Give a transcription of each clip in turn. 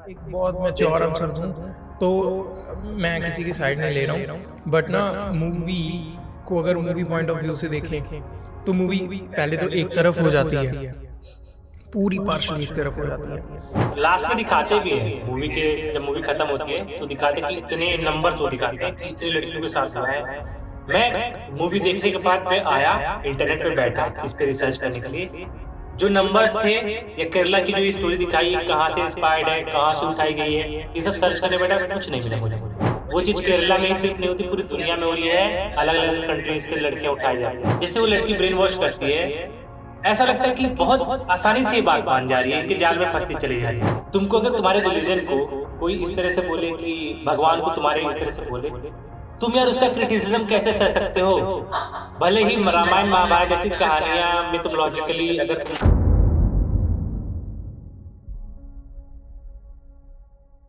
एक बहुत mature answer दूं तो मैं किसी की साइड नहीं ले रहा हूँ, बट ना मूवी को अगर मूवी पॉइंट ऑफ व्यू से देखें तो मूवी पहले तो एक तरफ हो जाती है, पूरी पार्शली एक तरफ हो जाती है। लास्ट में दिखाते भी है मूवी के, जब मूवी खत्म होती है तो दिखाते कि इतने नंबर्स वो दिखाते हैं कि इतनी लड़कियों के साथ हुआ है। मैं मूवी देखने के बाद मैं आया इंटरनेट पे बैठा इस पे रिसर्च करने के लिए, जो नंबर्स थे या केरला की जो ये स्टोरी दिखाई कहाँ से इंस्पायर्ड है, कहाँ से उठाई गई है, ये सब सर्च करने बैठा कुछ नहीं मिला मुझे। वो चीज केरला में ही सिर्फ नहीं होती, पूरी दुनिया में हो रही है, अलग अलग कंट्रीज से लड़कियां उठाई जाती है। जैसे वो लड़की ब्रेन वॉश करती है, ऐसा लगता है कि बहुत आसानी से ये बात मान जा रही है, इनके जाल में फंसती चली जा रही है। तुमको अगर तुम्हारे रिलीजन को कोई इस तरह से बोले कि भगवान को तुम्हारे इस तरह से बोले, तुम यार उसका क्रिटिसिज्म कैसे सह सकते हो? भले ही रामायण महाभारत जैसी कहानियां मिथोलॉजिकली अगर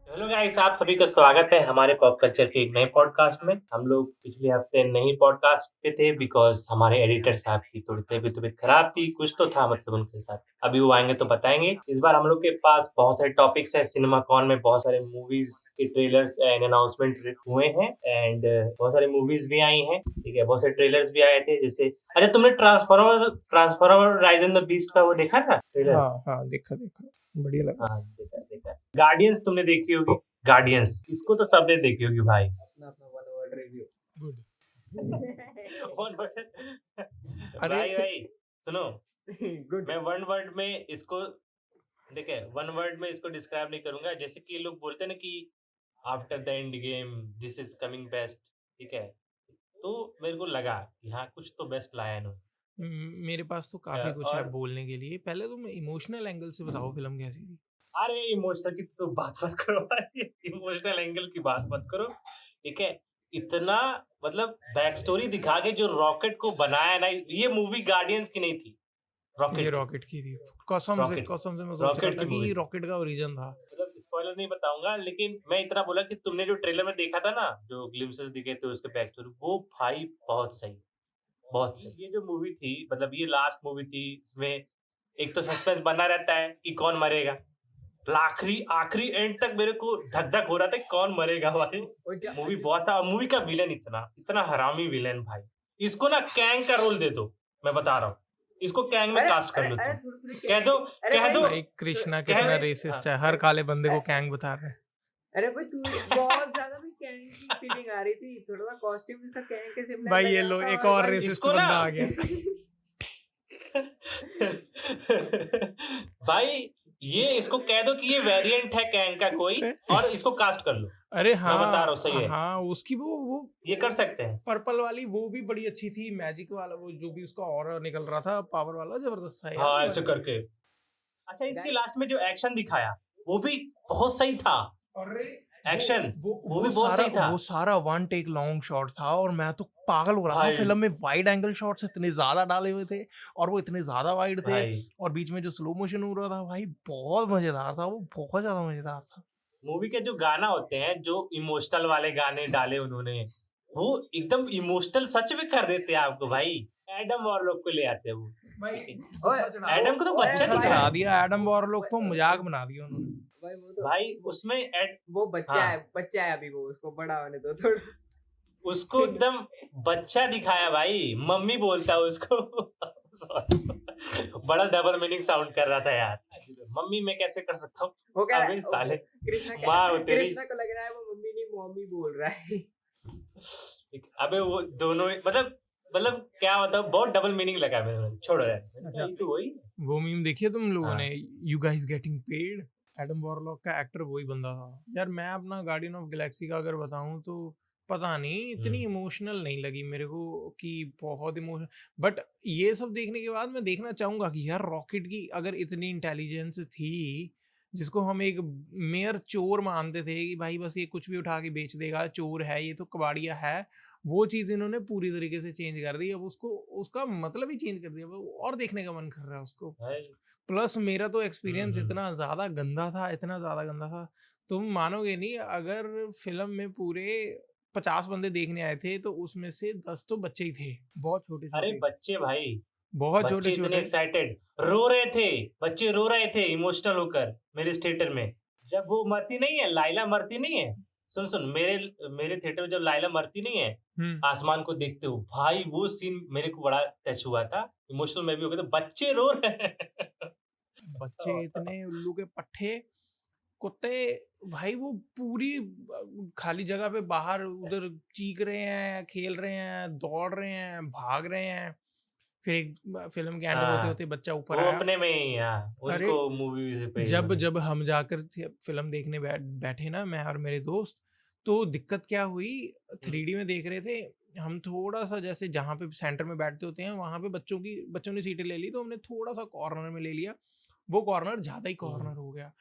हेलो गाइस, आप सभी का स्वागत है हमारे पॉप कल्चर के एक नए पॉडकास्ट में। हम लोग पिछले हफ्ते नहीं पॉडकास्ट पे थे बिकॉज हमारे एडिटर साहब की थोड़ी तबीयत खराब थी, कुछ तो था मतलब उनके साथ। अभी वो आएंगे तो बताएंगे। इस बार हम लोग के पास बहुत सारे टॉपिक्स है। सिनेमा कॉन में बहुत सारे मूवीज के ट्रेलर्स एंड अनाउंसमेंट हुए हैं एंड बहुत सारी मूवीज भी आई हैं, ठीक है। बहुत सारे ट्रेलर्स भी आए थे, जैसे अच्छा तुमने transformer rise and the beast का वो देखा ना ट्रेलर? हाँ हाँ, देखा देखा, बढ़िया लगा। हाँ देखा। गार्डियंस तुमने देखी होगी? गार्डियंस इसको तो सबने देखी होगी भाई। अपना अपना one word review. Good. One word अरे भाई सुनो, गुड। मैं वन वर्ड में इसको देखे, वन वर्ड में इसको डिस्क्राइब नहीं करूंगा। जैसे कि लोग बोलते हैं ना कि after the end game this is coming best, ठीक है। तो मेरे को लगा कि हाँ कुछ तो बेस्ट लाया इन्होंने। मेरे पास तो काफी कुछ है और बोलने के लिए। पहले तुम इमोशनल एंगल से बताओ फिल्म कैसी थी। अरे इमोशनल की तो बात मत करो भाई, इमोशनल एंगल की बात मत करो, ठीक है। इतना मतलब बैक स्टोरी दिखा के जो रॉकेट को बनाया ना, ये मूवी गार्डियंस की नहीं थी, ये रॉकेट की। रॉकेट की थी। कसम से रॉकेट मैं सोच रहा रॉकेट था की कि मूवी ये थी। रॉकेट का ओरिजिन था। मतलब स्पॉइलर नहीं बताऊंगा, लेकिन मैं इतना बोला कि तुमने जो ट्रेलर में देखा था ना, जो ग्लिम्सेस दिखे थे उसके बैक स्टोरी, वो भाई बहुत सही, बहुत सही। ये जो मूवी थी, मतलब ये लास्ट मूवी थी, इसमें एक तो सस्पेंस बना रहता है कि कौन मरेगा। आखिरी आखिरी एंड तक मेरे को धक धक हो रहा था कि कौन मरेगा भाई। मूवी बहुत था। और मूवी का विलन इतना इतना हरामी विलन भाई, इसको ना कैंग का रोल दे दो, मैं बता रहा हूँ। इसको कैंग में कास्ट कर लो तुम। कह दो कह दो भाई कृष्णा कह कितना दो रेसिस्ट है, हर काले बंदे को कैंग बता रहा है। अरे भाई तू बहुत ज्यादा भी कैंग की फीलिंग आ रही थी, थोड़ा सा कॉस्ट्यूम इसका कैंग के सिमिलर भाई लग ये रहा लो था। एक और और भाई रेसिस्ट इसको ना बंदा आ गया। भाई ये इसको कह दो कि ये वेरिएंट है कैंग का कोई, और इसको कास्ट कर लो। अरे मैं बता रहा हाँ हूँ, सही है। हाँ, उसकी वो ये कर सकते हैं। पर्पल वाली वो भी बड़ी अच्छी थी, मैजिक वाला वो जो भी उसका ऑरा निकल रहा था, पावर वाला जबरदस्त था यार। हाँ ऐसे करके। अच्छा इसके लास्ट में जो एक्शन दिखाया वो भी बहुत सही था। अरे एक्शन वो भी बहुत सारा सही था वो सारा वन टेक लॉन्ग शॉट था और मैं तो पागल हो रहा था। भाई। फिल्म में वाइड एंगल शॉट्स इतने ज्यादा डाले हुए थे और वो इतने ज्यादा वाइड थे, भाई और बीच में जो स्लो मोशन हो रहा था भाई बहुत मजेदार था, वो बहुत ज्यादा मजेदार था। मूवी के जो गाना होते हैं, जो इमोशनल वाले गाने डाले उन्होंने, वो एकदम इमोशनल सच में कर देते हैं आपको भाई। एडम वॉरलॉक को ले आते हैं वो भाई एडम को तो बच्चा गुस्सा दिखाया चढ़ा है। दिया एडम वॉरलॉक को, मजाक बना दिया उन्होंने। भाई वो तो भाई उसमें वो बच्चा हाँ। है, बच्चा है अभी, वो उसको बड़ा होने दो थोड़ा। उसको एकदम बच्चा दिखाया भाई, मम्मी बोलता है उसको। बड़ा डबल मीनिंग साउंड कर रहा था यार, मम्मी मैं कैसे कर सकता वो हूँ? कह रहा अबे साले कृष्णा माँ हो तेरी। कृष्णा को लग रहा है वो मम्मी नहीं मम्मी बोल रहा है। अबे वो दोनों मतलब क्या मतलब बहुत डबल मीनिंग लगा मेरे को। छोड़ो यार, अच्छा। ये तो वही। वो मीम देखिए तुम लोगों हाँ। ने, you guys getting paid. Adam warlock का एक्टर वही बंदा था यार। मैं अपना गार्डियन ऑफ गैलेक्सी का अगर बताऊं तो पता नहीं इतनी इमोशनल नहीं लगी मेरे को कि बहुत इमोशनल। बट ये सब देखने के बाद मैं देखना चाहूंगा कि यार रॉकेट की अगर इतनी इंटेलिजेंस थी, जिसको हम एक मेयर चोर मानते थे कि भाई बस ये कुछ भी उठा के बेच देगा, चोर है ये तो कबाड़िया है, वो चीज़ इन्होंने पूरी तरीके से चेंज कर दी। अब उसको उसका मतलब ही चेंज कर दिया, वो और देखने का मन कर रहा है उसको। भाई प्लस मेरा तो एक्सपीरियंस हम्म। इतना ज़्यादा गंदा था, इतना ज़्यादा गंदा था, तुम मानोगे नहीं। अगर फिल्म में पूरे 50 बंदे देखने आए थे तो उसमें से 10 तो बच्चे ही थे, बहुत छोटे अरे छोटे, बच्चे भाई, बहुत बच्चे छोटे इतने छोटे। एक्साइटेड रो रहे थे, बच्चे रो रहे थे इमोशनल होकर मेरे थिएटर में। जब वो मरती नहीं है, लाइला मरती नहीं है, सुन मेरे मेरे थिएटर में जब लाइला मरती नहीं है, आसमान को देखते हो भाई, वो सीन मेरे को बड़ा टच हुआ था, इमोशनल मैं भी हो गया था, बच्चे रो रहे हैं। बच्चे इतने उल्लू के पट्टे, कुत्ते भाई वो पूरी खाली जगह पे बाहर उधर चीख रहे हैं, खेल रहे हैं, दौड़ रहे हैं, भाग रहे हैं। फिर एक फिल्म के एंड होते हाँ, होते बच्चा ऊपर वो आया। अपने में ही, हाँ, अरे उनको मूवी से पे जब जब हम जाकर फिल्म देखने बैठे ना, मैं और मेरे दोस्त, तो दिक्कत क्या हुई, 3D में देख रहे थे हम, थोड़ा सा जैसे जहाँ पे सेंटर में बैठते होते हैं वहाँ पे बच्चों ने सीटें ले ली, तो हमने थोड़ा सा कॉर्नर में ले लिया। वो कॉर्नर ज़्यादा ही कॉर्नर हो गया।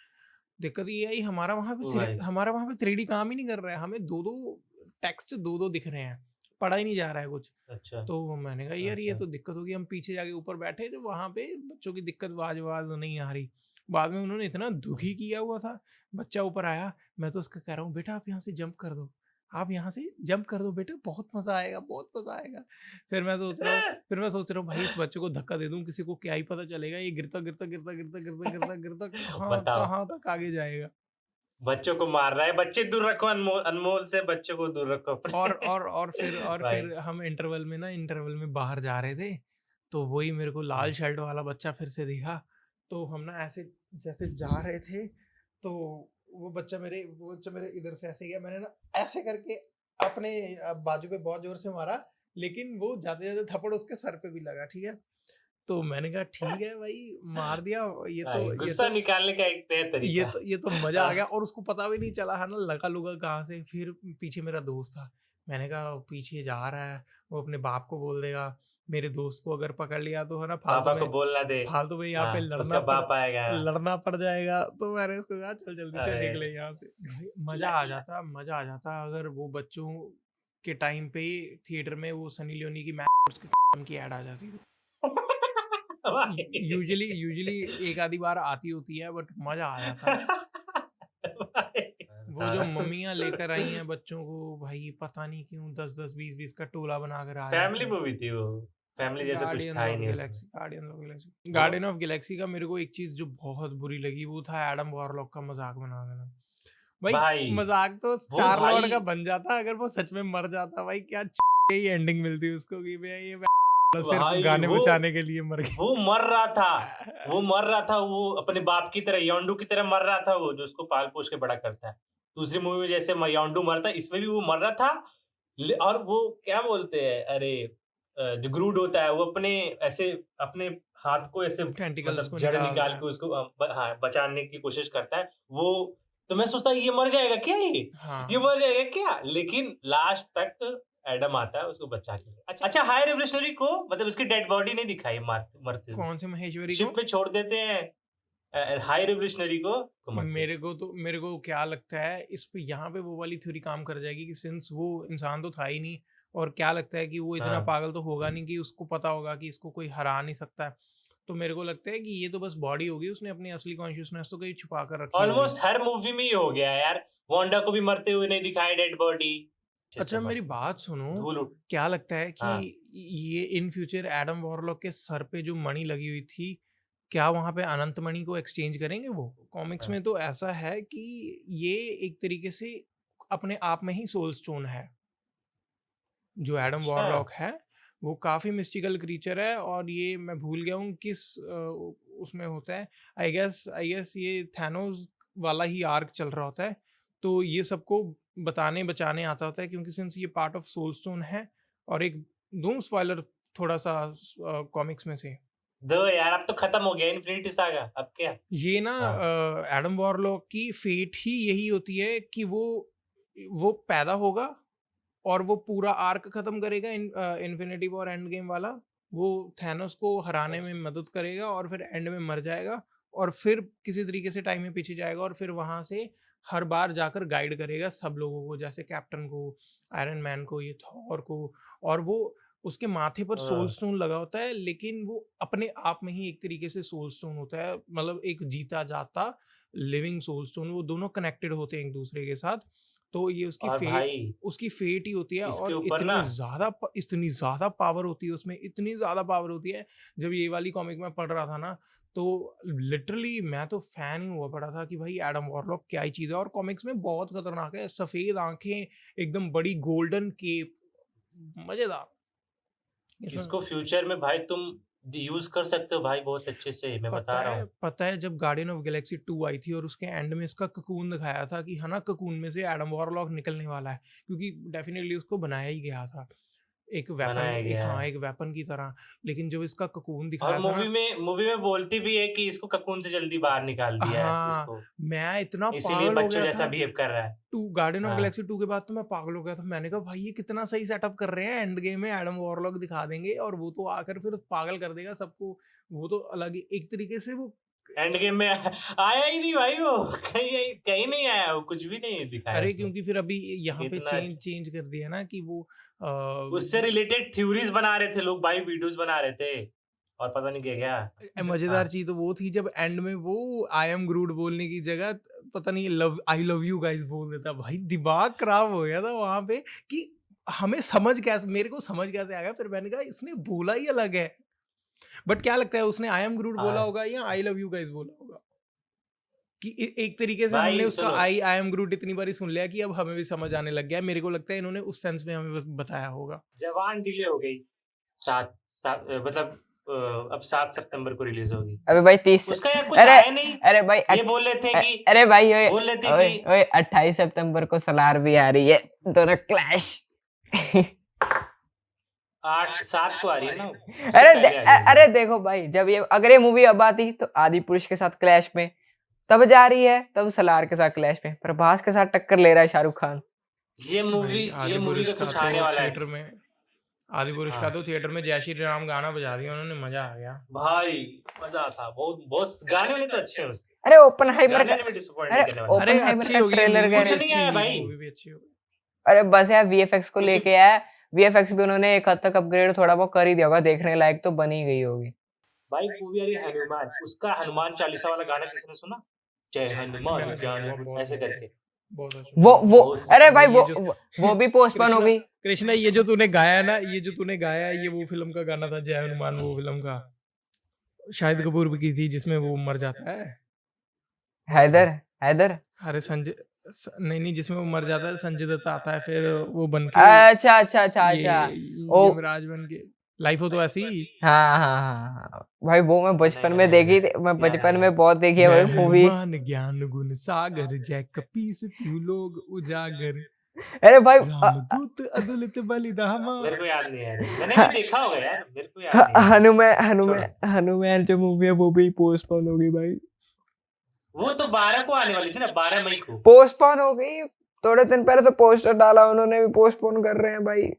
दिक्कत ये आई, ओ भाई, हमारा वहाँ पे 3D काम ही नहीं कर रहा है, हमें दो दो टेक्स्ट दो दो दिख रहे हैं, पढ़ा ही नहीं जा रहा है कुछ। अच्छा, तो मैंने कहा यार ये अच्छा, तो दिक्कत होगी, हम पीछे जाके ऊपर बैठे तो वहाँ पे बच्चों की दिक्कत आवाज आवाज नहीं आ रही। बाद में उन्होंने इतना दुखी किया हुआ था, बच्चा ऊपर आया, मैं तो उसका कह रहा हूँ बेटा आप यहाँ से जंप कर दो, आप यहाँ से जंप कर दो बेटा, बहुत मजा आएगा, बहुत मजा आएगा। फिर मैं सोच रहा हूँ भाई इस बच्चे को धक्का दे दूँ, किसी को क्या ही पता चलेगा, ये गिरता गिरता गिरता गिरता गिरता गिरता गिरता कहाँ बताओ, कहाँ तक आगे जाएगा। बच्चों को मार रहा है, बच्चे दूर रखो, अनमोल अनमोल से बच्चों को दूर रखो अपने। और भाई, फिर हम इंटरवल में बाहर जा रहे थे, तो वही मेरे को लाल हम्म, शर्ट वाला बच्चा फिर से दिखा। तो हम ना ऐसे जैसे जा रहे थे, तो वो बच्चा मेरे इधर से ऐसे गया, मैंने ना ऐसे करके अपने बाजू पे बहुत जोर से मारा, लेकिन वो जाते जाते थप्पड़ उसके सर पे भी लगा, ठीक है। तो मैंने कहा ठीक है भाई, मार दिया, भाई, गुस्सा निकालने का एक नया तरीका। ये तो मजा आ गया, और उसको पता भी नहीं चला है ना लगा लुगा कहाँ से। फिर पीछे मेरा दोस्त था, मैंने कहा पीछे जा रहा है, वो अपने बाप को बोल देगा, मेरे दोस्त को अगर पकड़ लिया तो है ना पापा को बोलना दे, फालतू में यहाँ पे हाँ, उसका बाप आएगा। लड़ना पड़ जाएगा। तो मैंने उसको कहा चल जल्दी से अरे, निकले यहाँ से। भाई चिल्ला। मजा आ जाता अगर वो बच्चों के टाइम पे थिएटर में वो सनी लियोनी की की ऐड आ जाती थी। भाई। यूजुअली एक आधी बार आती होती है, बट मजा आ जाता। भाई, वो जो मम्मियाँ लेकर आई हैं बच्चों को, भाई पता नहीं क्यों 10-10 20-20 का टोला बनाकर आ जाते फैमिली हैं। मूवी थी वो, फैमिली जैसा कुछ गार्डियन था ही ऑफ नहीं उसमें। गैलेक्सी तो गार्डियन ऑफ गैलेक्सी का मेरे को एक चीज जो बहुत बुरी लगी, वो था एडम वॉरलॉक का मजाक बना देना। भाई भाई, मजाक तो वो स्टार लॉर्ड भाई, का बन जाता अगर वो सच में मर जाता। भाई क्या ही एंडिंग मिलती उसको कि भाई ये सिर्फ भाई, गाने बचाने के लिए मर गया। वो मर रहा था, वो मर रहा था, वो अपने बाप की तरह, योंडू की तरह मर रहा था, वो जो उसको पाल पोस के बड़ा करता है। दूसरी मूवी में जैसे योंडू मरता है, इसमें भी वो मर रहा था। और वो क्या बोलते हैं, अरे जो ग्रूड होता है, वो अपने ऐसे अपने हाथ को ऐसे टेंटिकल्स मतलब को जड़ निकालता निकाल है। के उसको हाँ, बचाने की कोशिश करता है वो। तो मैं सोचता ये मर जाएगा क्या, ये हाँ मर जाएगा क्या, लेकिन लास्ट तक एडम आता है उसको बचा के। अच्छा, हाई रेवोल्यूशनरी को मतलब उसकी डेड बॉडी नहीं दिखाई मरते हुए, कौन से महेश्वरी को? शिप में छोड़ देते हैं हाई रेवोल्यूशनरी को मरते हुए। मेरे को क्या लगता है इस पे, यहाँ पे वो वाली थ्योरी काम कर जाएगी कि सिंस वो इंसान तो था ही नहीं, और क्या लगता है कि वो इतना हाँ, पागल तो होगा नहीं कि उसको पता होगा कि इसको कोई हरा नहीं सकता है। तो मेरे को लगता है कि ये तो बस बॉडी होगी, उसने अपनी असली कॉन्शियसनेस तो कहीं छुपा कर रखी होगी। ऑलमोस्ट हर मूवी में ही हो गया है यार, वांडा को भी मरते हुए नहीं दिखाया डेड बॉडी, अच्छा मेरी बात सुनो, धूल उड़। क्या लगता है कि हाँ, ये इन फ्यूचर एडम वॉरलॉक के सर पे जो मणि लगी हुई थी, क्या वहाँ पे अनंत मणि को एक्सचेंज करेंगे वो? कॉमिक्स अच्छा, में तो ऐसा है कि ये एक तरीके से अपने आप में ही सोल स्टोन है। जो एडम अच्छा, वॉरलॉक है, वो काफ़ी मिस्टिकल क्रीचर है, और ये मैं भूल गया हूँ किस उसमें होता है। आई गेस ये थैनोस वाला ही आर्क चल रहा होता है। तो ये सबको बताने बचाने आता होता है, क्योंकि सिंस ये पार्ट ऑफ सोलस्टोन है। और एक दूँ स्पॉइलर थोड़ा-सा कॉमिक्स में से। दो यार, अब तो खत्म हो गया इन्फिनिटी सागा, अब क्या? ये ना हाँ, एडम वॉरलॉक की फेट ही यही होती है कि वो पैदा होगा और वो पूरा आर्क खत्म करेगा, इन्फिनिटी वॉर एंड गेम वाला। वो थैनोस को हराने में मदद करेगा और फिर एंड में मर जाएगा, और फिर किसी तरीके से टाइम में पीछे जाएगा, और फिर वहां से हर बार जाकर गाइड करेगा सब लोगों को, जैसे कैप्टन को, आयरन मैन को, ये थॉर को। और वो उसके माथे पर सोल हाँ, स्टोन लगा होता है, लेकिन वो अपने आप में ही एक तरीके से सोल स्टोन होता है, मतलब एक जीता जाता लिविंग सोल स्टोन। वो दोनों कनेक्टेड होते हैं एक दूसरे के साथ। तो ये और भाई उसकी फेट ही होती है, इसके और ऊपर ना, इतनी ज़्यादा पावर होती है उसमें, इतनी ज़्यादा पावर होती है। जब ये वाली कॉमिक में पढ़ रहा था ना, तो लिटरली मैं तो फैन ही हुआ पड़ा था कि भाई एडम वॉरलॉक क्या ही चीज़ है, और कॉमिक्स में बहुत खतरनाक है, सफ़ेद आंखें, एकदम बड़ी गोल्डन केप, मज़ेदार। इसमें इसको फ्यूचर में भाई तुम यूज कर सकते हो भाई बहुत अच्छे से, मैं बता रहा हूँ। पता है जब गार्डियन ऑफ गैलेक्सी 2 आई थी और उसके एंड में इसका ककून दिखाया था कि है ना, ककून में से एडम वॉरलॉक निकलने वाला है, क्योंकि डेफिनेटली उसको बनाया ही गया था एक वेपन, बनाया एक गया हाँ है। एक वेपन की तरह, लेकिन जब इसका ककून और दिखाया था ना, मूवी में बोलती भी है कि इसको ककून से जल्दी बाहर निकाल दिया है हाँ इसको, मैं इतना इसीलिए पागल हो बच्चों गया जैसा था। बिहेव कर रहा है। गार्डियन ऑफ हाँ गैलेक्सी 2 के बाद तो मैं पागल हो गया था, मैंने कहा भाई ये कितना सही सेटअप कर रहे हैं, एंड गेम में एडम वॉरलॉक दिखा देंगे और वो तो आकर फिर पागल कर देगा सबको, वो तो अलग ही एक तरीके से वो एंड गेम में आया ही नहीं भाई, वो कहीं कहीं नहीं आया, वो कुछ भी नहीं दिखाया अरे उसमें। क्योंकि फिर अभी यहाँ पे इतना चेंज कर दिया ना कि वो उससे रिलेटेड थ्योरीज बना रहे थे लोग भाई, वीडियोस बना रहे थे, और पता नहीं क्या मजेदार चीज तो वो थी जब एंड में वो आई एम ग्रूट बोलने की जगह पता नहीं आई लव यू गाइस बोल देता, भाई दिमाग खराब हो गया था वहां पे कि हमें समझ कैसे, मेरे को समझ कैसे आ गया, फिर मैंने कहा इसने बोला ही अलग है, बट क्या लगता है उसने आई एम ग्रूट बोला होगा या आई लव यू गाइस बोला होगा, कि एक तरीके से हमने उसका आई एम ग्रूट इतनी बारी सुन लिया कि अब हमें भी समझ आने लग गया है, मेरे को लगता है इन्होंने उस सेंस में हमें बताया होगा। जवान डिले हो गई, मतलब अब 7 सितंबर को रिलीज होगी। अबे भाई 30 उसका यार कुछ आया नहीं। अरे भाई ये बोल रहे थे कि अरे भाई बोल रहे थे कि 28 सितंबर को सलार भी आ रही है, दोनों क्लैश 7 को आ रही है ना। अरे देखो भाई, जब ये अगर ये मूवी अब आती तो आदि पुरुष के साथ क्लैश में, तब जा रही है तब सलार के साथ क्लैश में, प्रभास के साथ टक्कर ले रहा है शाहरुख खान। ये मूवी का कुछ आने वाला है थिएटर में, आदि पुरुष का तो थिएटर में जय श्री राम गाना बजा दिया उन्होंने, मजा आ गया भाई, मजा था बहुत गाने वाले तो अच्छे हैं उसके। अरे ओपनहाइमर का, अरे अच्छी होगी ट्रेलर कुछ नहीं आया भाई, मूवी भी अच्छी होगी। अरे बस यार वीएफएक्स को लेके आया, वीएफएक्स भी उन्होंने एक हद तक अपग्रेड थोड़ा बहुत कर ही दिया होगा, देखने लायक तो बनी गई होगी भाई। मूवी आ रही है हनुमान, उसका हनुमान चालीसा वाला गाना किसने सुना? जय हनुमान ज्ञान ऐसे करके, वो अरे भाई वो भी पोस्टपोन हो गई। कृष्णा ये जो तूने गाया ना, ये जो तूने गाया ये वो फिल्म का गाना था जय हनुमान, वो फिल्म का शाहिद कपूर भी की थी जिसमें वो मर जाता है, हैदर अरे संजय नहीं जिसमें वो मर जाता है, संजय दत्त आता है फिर वो बन के, अच्छा ओ यमराज बन के, लाइफ हो तो ऐसी। हाँ भाई वो मैं बचपन में देखी थी, मैं बचपन में बहुत देखी है वो मूवी। ज्ञान गुण सागर जय कपीस तू लोग उजागर, अरे भाई रामदूत अदुलित बलिधामा, मेरे को याद नहीं है, मैंने भी देखा होगा यार, मेरे को याद नहीं। हनुमान जो मूवी है वो भी पोस्टपोन हो गई भाई। वो तो 12 को आने वाली थी ना, 12 मई को पोस्टपोन हो गई, थोड़े दिन पहले तो पोस्टर डाला उन्होंने, भी पोस्टपोन कर रहे हैं भाई।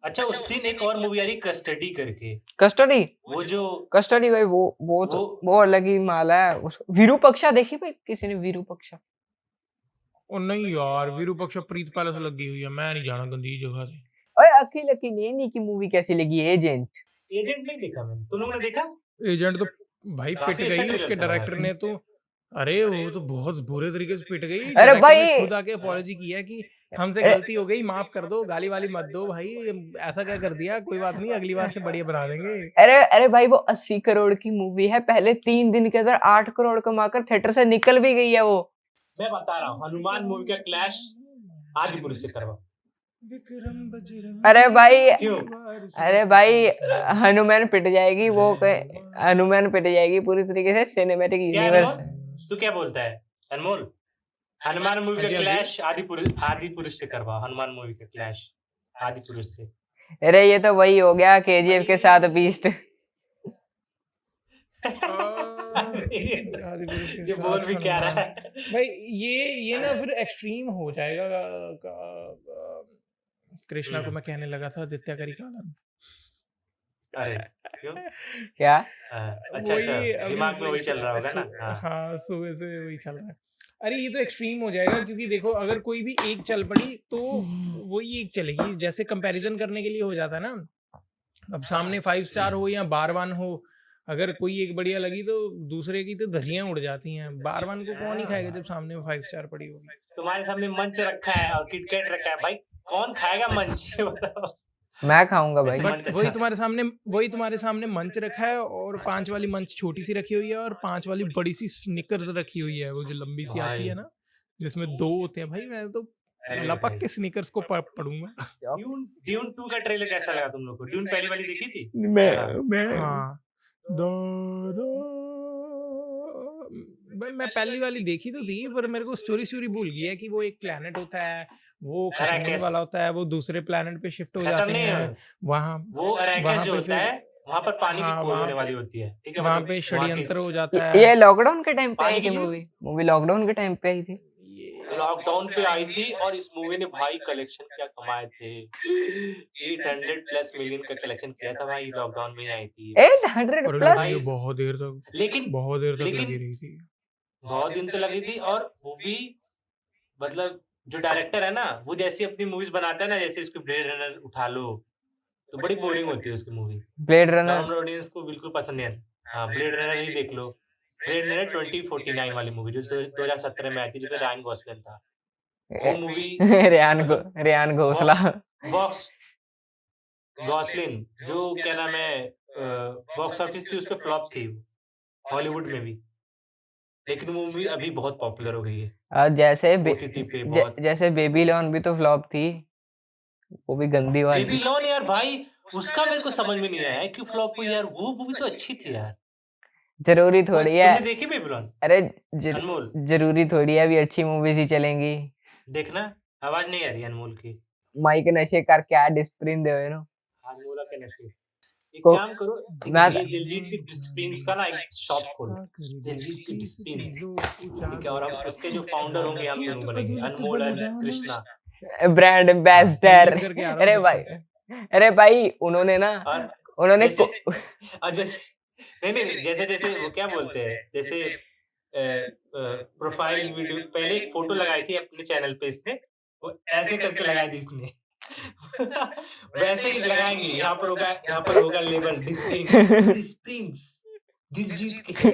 अच्छा उस दिन एक और मूवी आ रही कस्टडी करके, वो जो कस्टडी भाई वो अलग ही माला है। विरूपक्षा देखी भाई किसी ने? विरूपक्षा ओ नहीं यार, विरूपक्षा प्रीत पैलेस लगी हुई है, मैं नहीं जाना गंदी जगह से। ओए अखिल अकीलेनी की मूवी कैसी लगी? एजेंट नहीं देखा मैंने, तुम लोगों ने देखा? एजेंट तो भाई पिट गई उसके डायरेक्टर ने तो, अरे वो तो बहुत बुरे तरीके से पिट गई। अरे भाई खुद आके अपॉलॉजी किया कि हमसे गलती हो गई, माफ कर दो, गाली वाली मत दो भाई, ऐसा क्या कर दिया, कोई बात नहीं, अगली बार से बढ़िया बना देंगे। अरे भाई वो 80 करोड़ की मूवी है, पहले 3 दिन के अंदर 8 करोड़ कमाकर थिएटर से निकल भी गई है वो। मैं बता रहा हूँ, हनुमान मूवी का क्लैश आदि पुरुष से करवा। अरे भाई हनुमान पिट जाएगी, वो हनुमान पिट जाएगी पूरी तरीके से सिनेमैटिक यूनिवर्स। तू क्या बोलता है अनमोल? हनुमान मूवी का क्लैश आदि पुरुष से करवा, हनुमान मूवी का क्लैश आदि पुरुष से। अरे ये तो वही हो गया केजीएफ के साथ बीस्ट। ये बोल भी क्या रहा है भाई, ये ना फिर एक्सट्रीम हो जाएगा। कृष्णा को मैं कहने लगा था आदित्य करिकालन। अरे क्यों? क्या? अच्छा दिमाग में वही चल रहा होगा ना। हाँ सुबह से वही चल रहा है। अरे ये तो एक्सट्रीम हो जाएगा, क्योंकि देखो अगर कोई भी एक चल पड़ी तो वही एक चलेगी, जैसे कंपैरिजन करने के लिए हो जाता है ना। अब सामने 5 स्टार हो या बारवान हो, अगर कोई एक बढ़िया लगी तो दूसरे की तो धजियां उड़ जाती हैं। बारवान को कौन ही खाएगा जब सामने 5 स्टार पड़ी होगी। तुम्हारे सामने मंच रखा है और किटकैट रखा है, भाई कौन खाएगा मंच? बताओ। मैं खाऊंगा भाई। वैसे बट मंच वही अच्छा तुम्हारे सामने मंच रखा है और 5 वाली मंच छोटी सी रखी हुई है और 5 वाली बड़ी सी स्निकर्स रखी हुई है, वो जो लंबी सी आती भाई। है ना, जिसमें 2 होते हैं भाई। मैं तो अरे लपक भाई के स्निकर्स को पढ़ूंगा। ड्यून 2 का ट्रेलर कैसा लगा तुम लोग को? ड्यून पहली वाली देखी थी? मैं हाँ। मैं पहली वाली देखी तो थी, पर मेरे को स्टोरी भूल गई है कि वो एक प्लेनेट होता है, वो खत्म होने अरैकस। वाला होता है, वो दूसरे प्लेनेट पे शिफ्ट हो खत्म जाते नहीं हैं है वहाँ वो, अरैकस वहाँ जो पे होता फिर है वहां पर पानी की हाँ खोज होने वाली होती है, ठीक है? वहाँ मतलब पे वहां षड्यंत्र हो की जाता है। ये लॉकडाउन के टाइम पे पानी आई की थी न्यूज मूवी लॉकडाउन के टाइम पे आई थी। ये लॉकडाउन पे आई थी और इस मूवी ने भाई कलेक्शन क्या कमाए थे, 800+ मिलियन का कलेक्शन किया था भाई, लॉकडाउन में ही आई थी ये। 800 और प्लस। लेकिन ये भाई लेकिन बहुत देर तक लेकिन लगी रही थी। बहुत दिन तो लगी थी। और मूवी मतलब जो डायरेक्टर है ना, वो जैसी अपनी मूवीज बनाता है ना, जैसे इसको ब्लेड रनर उठा लो तो बड़ी बोरिंग होती है उसकी movie. Blade runner normal audience को बिल्कुल पसंद नहीं है। हाँ, ब्लेड रनर ही देख लो। ब्लेड रनर 2049 वाली मूवी जो 2017 में आई थी, जिसमें रायन गॉसलिंग था। वो मूवी मतलब रेयान घोसला। बॉक्स गॉसलिन जो क्या नाम है, बॉक्स ऑफिस थी उस पे फ्लॉप थी हॉलीवुड में भी, लेकिन वो मूवी अभी बहुत पॉपुलर हो गई है जैसे ओटीटी पे बहुत। जैसे बेबीलोन भी तो फ्लॉप थी, वो भी गंदी वाली। बेबीलोन यार भाई, उसका मेरे को समझ में नहीं आया क्यों फ्लॉप हुई यार, वो मूवी तो अच्छी थी यार। जरूरी वो थोड़ी है। तुमने देखी बेबीलोन? अरे अनमोल जरूरी थोड़ी है अभी अच्छी मूवीज ही चलेंगी। देखना, आवाज नहीं आ रही अनमोल की। माइक नशे करके आ डिस्प्रिन दे ना अनमोला के नशे। एक को काम करो, मैं ये दिलजीत की डिस्प्रिन्स का ना एक शॉप खोलो, दिलजीत की डिस्प्रिन्स, ठीक है? और हम उसके जो फाउंडर होंगे हम दोनों बनेंगे, अनमोल और कृष्णा। Brand ambassador. करके आ रहा अरे हूँ भाई, अरे भाई उन्होंने ना और उन्होंने जैसे और जैसे नहीं, जैसे वो क्या बोलते हैं, जैसे प्रोफाइल वीडियो पहले एक फोटो लगाई थी अपने चैनल पे इसने, वो ऐसे करके लगाई थी इसने। वैसे ही लगाएंगे, यहाँ पर होगा लेबल डिस्प्रिन्स दिलजीत के।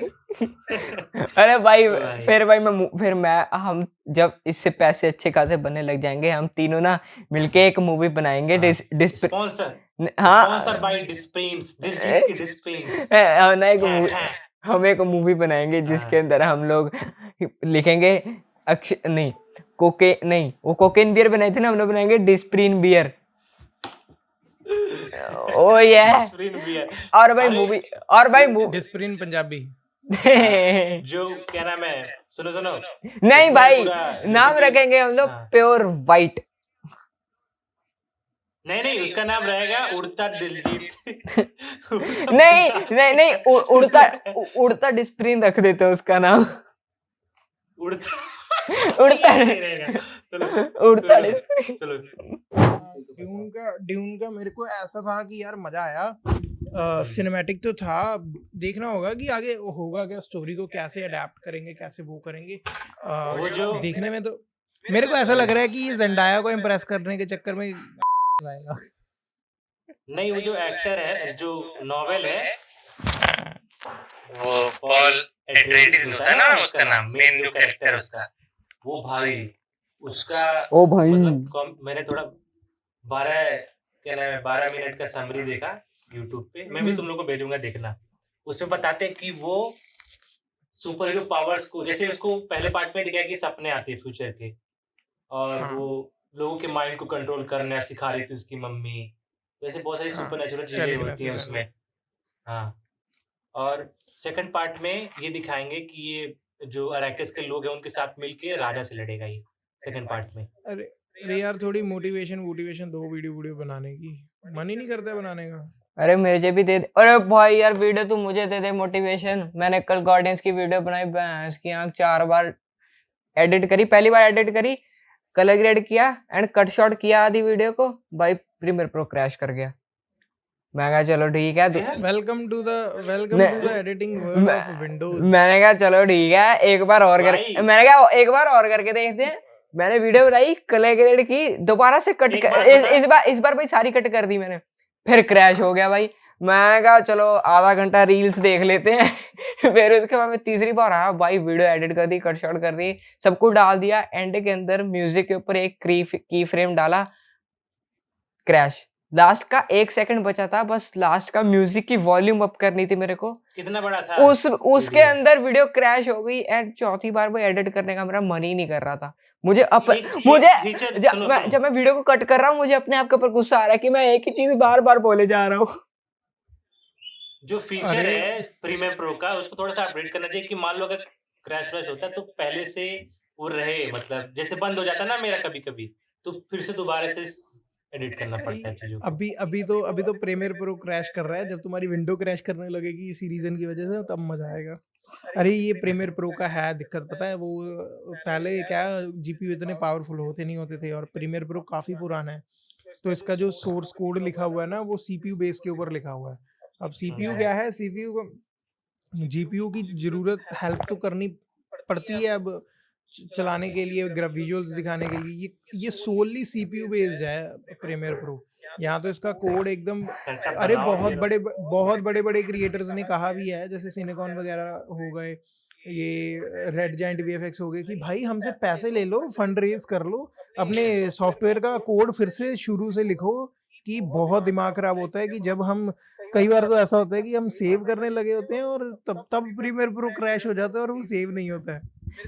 अरे भाई भाई। फिर मैं हम जब इससे पैसे अच्छे खासे बनने लग जाएंगे, हम तीनों ना मिलके एक मूवी बनाएंगे। हाँ, स्पॉन्सर बाय डिस्प्रिन्स, दिलजीत की डिस्प्रिन्स। हम एक मूवी बनाएंगे जिसके हाँ। अंदर हम लोग लिखेंगे नहीं वो कोकेन बियर बनाए थे ना, हम लोग बनाएंगे डिस्प्रिन बियर। ओ ये डिस्प्रिन बियर। और भाई अरे, मूवी डिस्प्रिन पंजाबी। जो क्या नाम है, सुनो नहीं इसमें भाई, पूरा नाम जैसे कि- रखेंगे हम लोग हाँ। Pure white. नहीं, उसका नाम रहेगा उड़ता दिलजीत। नहीं उड़ता डिस्प्रिन रख देते हैं उसका नाम। उड़ता सही रहेगा। उड़ता चलो, डिस्प्रिन। चलो। ड्यून का मेरे को ऐसा था कि यार मजा आया। सिनेमैटिक तो था, देखना होगा कि आगे होगा क्या, स्टोरी को कैसे अडेप्ट करेंगे, कैसे वो करेंगे। वो जो देखने में तो मेरे को ऐसा लग रहा है कि ये जेंडाया को इम्प्रेस करने के चक्कर में आएगा। नहीं, वो जो एक्टर है, जो नॉवेल है, वो पॉल एट्रेइडिस होता है ना उसका नाम, मेन जो कैरेक्टर है उसका, वो भाई उसका ओ भाई मतलब मैंने थोड़ा 12 मिनट का समरी देखा यूट्यूब पे, मैं भी तुम लोग को भेजूंगा देखना। उसमें बताते हैं कि वो सुपर हीरो पावर्स को, जैसे उसको पहले पार्ट में दिखाया कि सपने आते हैं फ्यूचर के, और हाँ। वो लोगों के माइंड को कंट्रोल करना सिखा रही थी उसकी मम्मी, वैसे बहुत सारी हाँ, सुपर नेचुरल चीजें telekinesis होती हैं है। उसमें। हाँ, और सेकंड पार्ट में ये दिखाएंगे कि ये जो अरैकस के लोग हैं उनके साथ मिलके राजा से लड़ेगा ये सेकंड पार्ट में। अरे यार थोड़ी मोटिवेशन दो वीडियो बनाने की, मन ही नहीं करता बनाने का। अरे मुझे भी दे दे। अरे भाई यार वीडियो तू मुझे दे दे मोटिवेशन। मैंने कल गार्डियंस की वीडियो बनाई, भैंस की आंख 4 बार एडिट करी, पहली बार एडिट करी, कलर ग्रेड किया एंड कट शॉट किया आधी वीडियो को, भाई प्रीमियर प्रो क्रैश कर गया। मैं कहा चलो ठीक है welcome to the editing world of Windows. मैंने कहा चलो ठीक है एक बार और करके देखते हैं। मैंने वीडियो बनाई, कलर ग्रेड की, दोबारा से कट इस बार भाई सारी कट कर दी मैंने, फिर क्रैश हो गया भाई। मैं कहा चलो आधा घंटा रील्स देख लेते हैं। फिर उसके बाद मैं तीसरी बार आया भाई, वीडियो एडिट कर दी, कट शॉट कर दी, सब कुछ डाल दिया, एंड के अंदर म्यूजिक के ऊपर एक की फ्रेम डाला, क्रैश। लास्ट का 1 सेकंड बचा था, बस लास्ट का म्यूजिक की वॉल्यूम अप करनी थी मेरे को। कितना बड़ा था उसके वीडियो? अंदर वीडियो क्रैश हो गई एंड चौथी बार वो एडिट करने का मेरा मन ही नहीं कर रहा था। मुझे मुझे फीचर जब मैं वीडियो को कट कर रहा हूँ, मुझे अपने आप के ऊपर गुस्सा आ रहा है कि मैं एक ही चीज बार बार बोले जा रहा हूँ। जो फीचर है प्रीमियर प्रो का, उसको थोड़ा सा अपडेट करना चाहिए कि मान लो अगर क्रैश व्रैश होता है तो पहले से वो रहे, मतलब जैसे बंद हो जाता है ना मेरा कभी कभी, तो फिर से दोबारा से एडिट करना पड़ता है चीजों को। अभी तो प्रीमियर प्रो क्रैश कर रहा है। जब तुम्हारी विंडो क्रैश करने लगेगी इसी रीजन की वजह से, तब मजा आएगा। अरे ये प्रीमियर प्रो का है दिक्कत, पता है वो पहले क्या जीपीयू इतने पावरफुल होते नहीं होते थे, और प्रीमियर प्रो काफी पुराना है, तो इसका जो सोर्स कोड लिखा हुआ है ना वो सीपीयू बेस के ऊपर लिखा हुआ है। अब सीपीयू क्या है, सीपीयू को जीपीयू की जरूरत हेल्प तो करनी पड़ती है अब चलाने के लिए, विजुअल्स दिखाने के लिए। ये सोनली सीपीयू बेस्ड है प्रीमियर प्रो। यहाँ तो इसका कोड एकदम, अरे बहुत बड़े क्रिएटर्स ने कहा भी है, जैसे सिनेकॉन वगैरह हो गए, ये रेड जायंट वीएफएक्स हो गए, कि भाई हमसे पैसे ले लो, फंड रेज कर लो, अपने सॉफ्टवेयर का कोड फिर से शुरू से लिखो। कि बहुत दिमाग खराब होता है कि जब हम, कई बार तो ऐसा होता है कि हम सेव करने लगे होते हैं और तब प्रीमियर प्रो क्रैश हो जाता है और वो सेव नहीं होता है।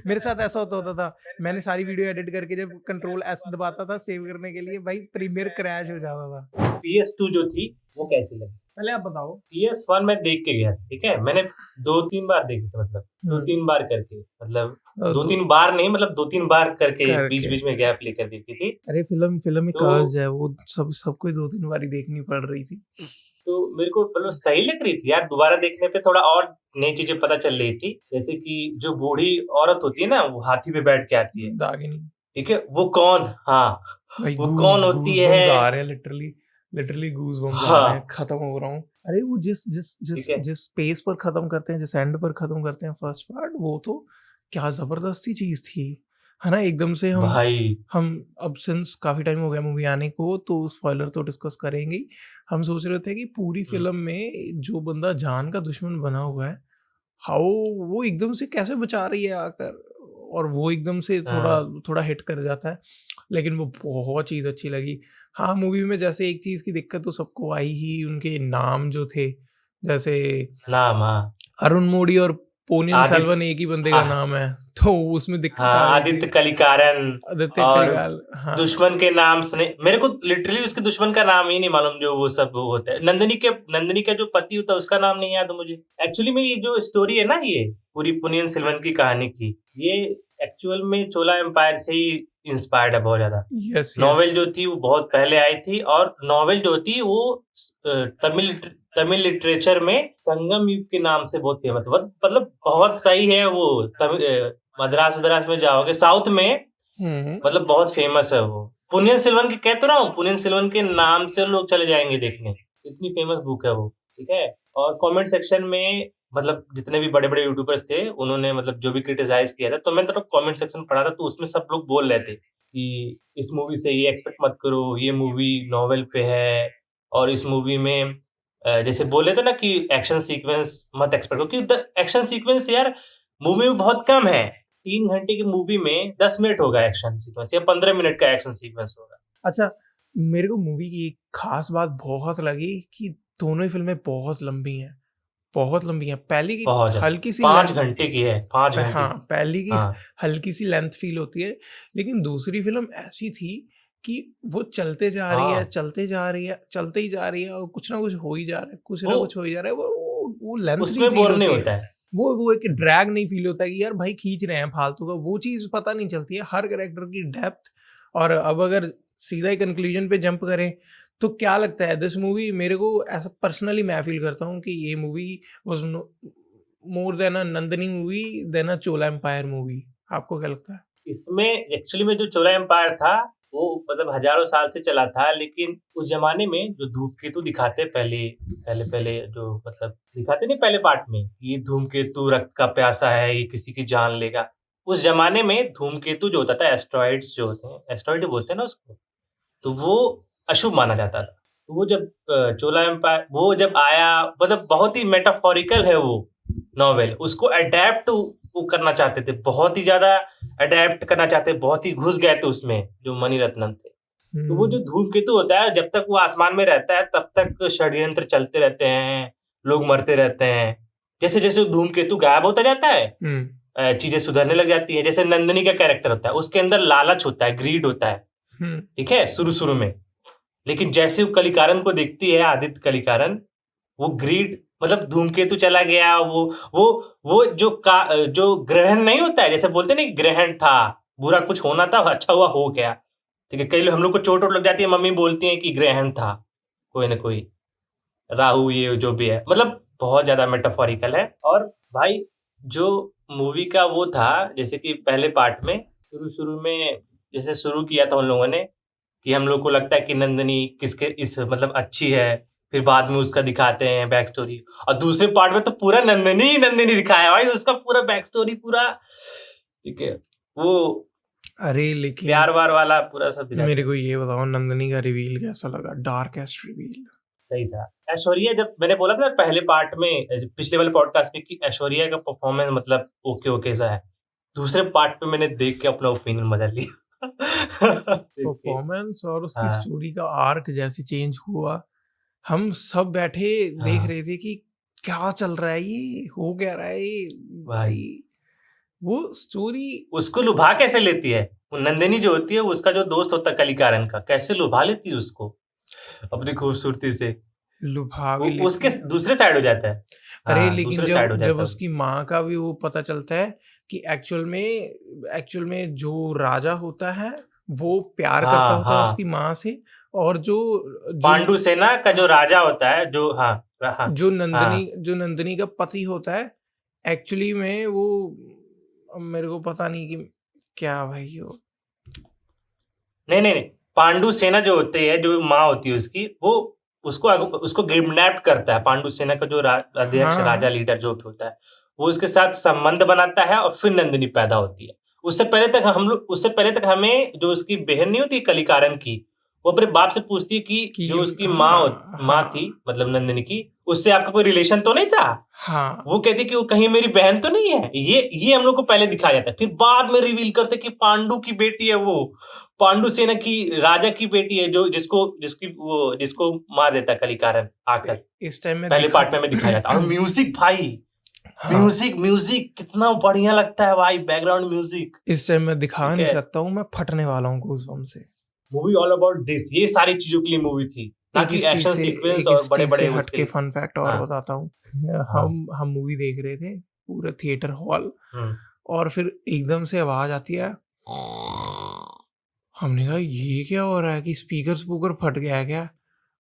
मेरे साथ ऐसा होता था, मैंने सारी वीडियो एडिट करके जब कंट्रोल एस दबाता था सेव करने के लिए, भाई प्रीमियर क्रैश हो जाता था। PS2 जो थी वो कैसी लगी? पहले आप बताओ। PS1 मैं देख के गया, ठीक है, मैंने 2-3 बार देखी थी, मतलब 2-3 बार करके, मतलब 2-3 बार नहीं, मतलब 2-3 बार करके बीच में गैप लेकर देखी थी। अरे फिल्म में कर्ज है, वो सबको 2-3 बार ही देखनी पड़ रही थी, तो मेरे को मतलब सही लग रही थी यार। दोबारा देखने पे थोड़ा और नई चीजें पता चल रही थी, जैसे कि जो बूढ़ी औरत होती है ना, वो हाथी पे बैठ के आती है, दागिनी, ठीक है, वो कौन, हाँ वो कौन होती है? आ रहे हैं लिटरली गूज बम्स आ रहे हैं, खत्म हो रहा हूँ। अरे वो जिस स्पेस पर खत्म करते हैं, जिस एंड पर खत्म करते हैं फर्स्ट पार्ट, वो तो क्या जबरदस्ती चीज थी, है ना। एकदम से हम अब सिंस काफी टाइम हो गया मूवी आने को, तो स्पॉइलर तो डिस्कस करेंगे ही। हम सोच रहे थे कि पूरी फिल्म में जो बंदा जान का दुश्मन बना हुआ है, हाउ वो एकदम से कैसे बचा रही है आकर, और वो एकदम से थोड़ा हिट कर जाता है। लेकिन वो बहुत चीज़ अच्छी लगी। हाँ, मूवी में जैसे एक चीज़ की दिक्कत तो सबको आई ही, उनके नाम जो थे, जैसे नाम अरुण मोडी और पोनियन सेल्वन एक ही बंदे का नाम है, तो उसमें दिक्कत आदित्य कलिकारन, हाँ। दुश्मन के नाम से मेरे को लिटरली उसके दुश्मन का नाम ही नहीं मालूम, जो वो सब होता है। नंदिनी का जो पति होता है उसका नाम नहीं याद मुझे। एक्चुअली में ये जो स्टोरी है ना, ये पूरी पोनियन सेल्वन की कहानी की, ये एक्चुअल में चोला एम्पायर से ही इंस्पायर्ड है बहुत ज्यादा। नॉवेल जो थी वो बहुत पहले आई थी, और नॉवेल जो थी वो तमिल लिटरेचर में संगम युग के नाम से बहुत फेमस, मतलब बहुत सही है वो। मद्रास में जाओगे साउथ में, मतलब बहुत फेमस है वो। पोनियन सेल्वन की कह तो रहा हूँ, पोनियन सेल्वन के नाम से लोग चले जाएंगे देखने, इतनी फेमस बुक है वो, ठीक है। और कमेंट सेक्शन में मतलब जितने भी बड़े बड़े यूट्यूबर्स थे, उन्होंने मतलब जो भी क्रिटिसाइज किया था, तो मैंने थोड़ा कमेंट सेक्शन पढ़ा था, तो उसमें सब लोग बोल रहे थे कि इस मूवी से ये एक्सपेक्ट मत करो, ये मूवी नॉवेल पे है, और इस मूवी में जैसे बोले थे ना कि एक्शन सीक्वेंस मत एक्सपेक्ट करो, क्योंकि एक्शन सीक्वेंस यार मूवी में बहुत कम है। 3 घंटे की मूवी में 10 मिनट होगा एक्शन सीक्वेंस, या 15 मिनट का एक्शन सीक्वेंस होगा। अच्छा, मेरे को मूवी की एक खास बात बहुत लगी कि दोनों ही फिल्में बहुत लंबी हैं। पहली की हल्की सी 5 घंटे की है, 5 घंटे। हाँ, पहली की हल्की सी लेंथ फील होती है, लेकिन दूसरी फिल्म ऐसी थी कि वो चलते जा रही है, चलते ही जा रही है, और कुछ ना कुछ हो ही जा रहा है, वो लेंथ उसमें बोर नहीं होता है, वो एक ड्रैग नहीं फील होता है कि यार भाई खींच रहे हैं फालतू का, वो चीज़ पता नहीं चलती है, हर कैरेक्टर की डेप्थ। और अब अगर सीधा ही कंक्लूजन पे जंप करें तो क्या लगता है, दिस मूवी, मेरे को ऐसा पर्सनली मैं फील करता हूँ कि ये movie was more than a Nandini movie than a Chola empire movie. आपको क्या लगता है? इसमें एक्चुअली में जो चोला एम्पायर था वो मतलब हजारों साल से चला था, लेकिन उस जमाने में जो धूमकेतु दिखाते पहले जो मतलब दिखाते नहीं पहले पार्ट में, ये धूमकेतु रक्त का प्यासा है, ये किसी की जान लेगा। उस जमाने में धूमकेतु जो होता था, एस्ट्रॉइड्स जो होते हैं, एस्ट्रॉइड बोलते हैं ना उसको, तो वो अशुभ माना जाता था। तो वो जब चोला एम्पायर वो जब आया, मतलब बहुत ही मेटाफोरिकल है वो नॉवेल, उसको अडेप्ट वो करना चाहते थे, बहुत ही ज्यादा अडेप्ट करना चाहते, बहुत ही घुस गए थे उसमें जो मणिरत्नम थे। तो वो जो धूमकेतु होता है, जब तक वो आसमान में रहता है तब तक षड्यंत्र चलते रहते हैं, लोग मरते रहते हैं। जैसे जैसे धूमकेतु गायब होता जाता है, चीजें सुधरने लग जाती है। जैसे नंदिनी का कैरेक्टर होता है, उसके अंदर लालच होता है, ग्रीड होता है, ठीक है, शुरू में। लेकिन जैसे वो कलिकारन को देखती है, आदित्य कलिकारन, वो ग्रीड, मतलब धूमकेतु चला गया, वो जो ग्रहण नहीं होता है, जैसे बोलते नहीं ग्रहण था, बुरा कुछ होना था, अच्छा हुआ हो गया, ठीक है। कई लोग, हम लोग को चोट लग जाती है, मम्मी बोलती है कि ग्रहण था, कोई ना कोई राहु, ये जो भी है, मतलब बहुत ज्यादा मेटाफोरिकल है। और भाई जो मूवी का वो था, जैसे कि पहले पार्ट में शुरू में जैसे शुरू किया था उन लोगों ने, कि हम लोग को लगता है कि नंदिनी किसके इस मतलब अच्छी है, फिर बाद में उसका दिखाते हैं बैक स्टोरी, और दूसरे पार्ट में तो पूरा नंदिनी दिखाया है भाई, उसका पूरा बैक स्टोरी पूरा, ठीक है, वो अरे लेकिन प्यार वार वाला पूरा सब दिखाया। मेरे को ये बताओ, नंदिनी का रिवील कैसा लगा? Darkest reveal. सही था। ऐश्वर्या, जब मैंने बोला था पहले पार्ट में, पिछले वाले पॉडकास्ट में, कि ऐश्वर्या का परफॉर्मेंस मतलब ओके सा है, दूसरे पार्ट पे मैंने देख के अपना ओपिनियन बदल लिया। परफॉर्मेंस और उसकी हाँ। स्टोरी का आर्क जैसे चेंज हुआ, हम सब बैठे देख हाँ। रहे थे कि क्या चल रहा है, ये हो क्या रहा है ये भाई। वो स्टोरी उसको लुभा कैसे लेती है वो नंदिनी जो होती है, उसका जो दोस्त होता है कलिकारन का, कैसे लुभा लेती है उसको अपनी खूबसूरती से, लुभा वो भी लेती उसके है। दूसरे साइड हो जाता है। अरे हाँ, लेकिन दूसरे साइड हो जब जाता जब है। उसकी माँ का भी वो पता चलता है कि एक्चुअल में जो राजा होता है वो प्यार करता हाँ होता है हाँ, उसकी माँ से, और जो पांडु सेना का जो राजा होता है, जो हाँ हाँ जो नंदिनी का पति होता है, एक्चुअली में वो, अब मेरे को पता नहीं कि क्या भाई वो। नहीं, पांडु सेना जो होती है, जो माँ होती है उसकी, वो उसको किडनैप करता है। पांडु सेना का जो अध्यक्ष, हाँ राजा, लीडर जो भी होता है, वो उसके साथ संबंध बनाता है, और फिर नंदिनी पैदा होती है। उससे पहले तक हमें जो उसकी बहन नहीं होती कलिकारन की, वो अपने बाप से पूछती है कि जो उसकी माँ थी, मतलब नंदिनी की, उससे आपका कोई रिलेशन तो नहीं था? हाँ वो कहती कि वो कहीं मेरी बहन तो नहीं है। ये हम लोग को पहले दिखाया जाता है, फिर बाद में रिवील करते कि पांडु की बेटी है वो, पांडु सेना की राजा की बेटी है, जो जिसको मार देता है कलिकारन आकर। इस टाइम में पहले पार्ट में दिखाया जाता है। और म्यूजिक भाई, हाँ, म्यूजिक कितना बढ़िया लगता है भाई, बैकग्राउंड म्यूजिक। इस टाइम में दिखा ठीक नहीं है। सकता हूँ, मैं फटने वाला हूँ गूज़बम्प से। मूवी ऑल अबाउट दिस, ये सारी चीजों के लिए मूवी थी, ना कि एक्शन सीक्वेंस और बड़े-बड़े हट उसके के लिए। फन फैक्ट और हाँ। बताता हूँ। हाँ। हम मूवी देख रहे थे पूरे थिएटर हॉल, हम्म। और फिर एकदम से आवाज आती है। हमने कहा ये क्या हो रहा है, कि स्पीकर फट गया है क्या?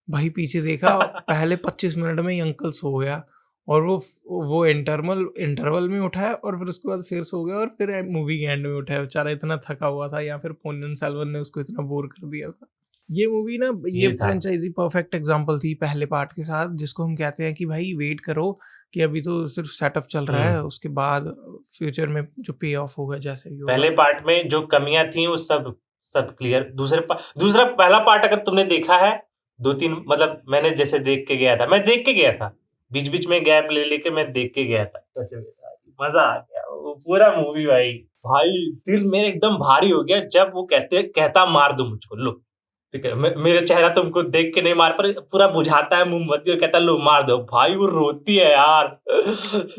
भाई पीछे देखा, पहले 25 मिनट में ही अंकल सो गया, और वो इंटरवल में उठाया, और फिर उसके बाद फिर सो गया, और फिर मूवी के एंड में उठाया। बेचारा इतना थका हुआ था, या फिर पोन्नियिन सेल्वन ने उसको इतना बोर कर दिया था। ये मूवी ना, ये ये था। फ्रेंचाइजी परफेक्ट एग्जांपल थी पहले पार्ट के साथ, जिसको हम कहते हैं कि भाई वेट करो, कि अभी तो सिर्फ सेटअप चल रहा है, उसके बाद फ्यूचर में जो पे ऑफ होगा जैसे भी होगा। पहले पार्ट में जो कमियां थी वो सब क्लियर। दूसरा पहला पार्ट अगर तुमने देखा है, 2-3 मतलब मैंने जैसे देख के गया था, बीच में गैप ले लेके मैं देख के गया था। सच में मजा आ गया वो पूरा मूवी भाई दिल मेरे एकदम भारी हो गया जब वो कहता मार दो मुझको, लो, ठीक है, मेरा चेहरा तुमको देख के नहीं मार पर पूरा बुझाता है मोमबत्ती और कहता लो मार दो। भाई वो रोती है यार।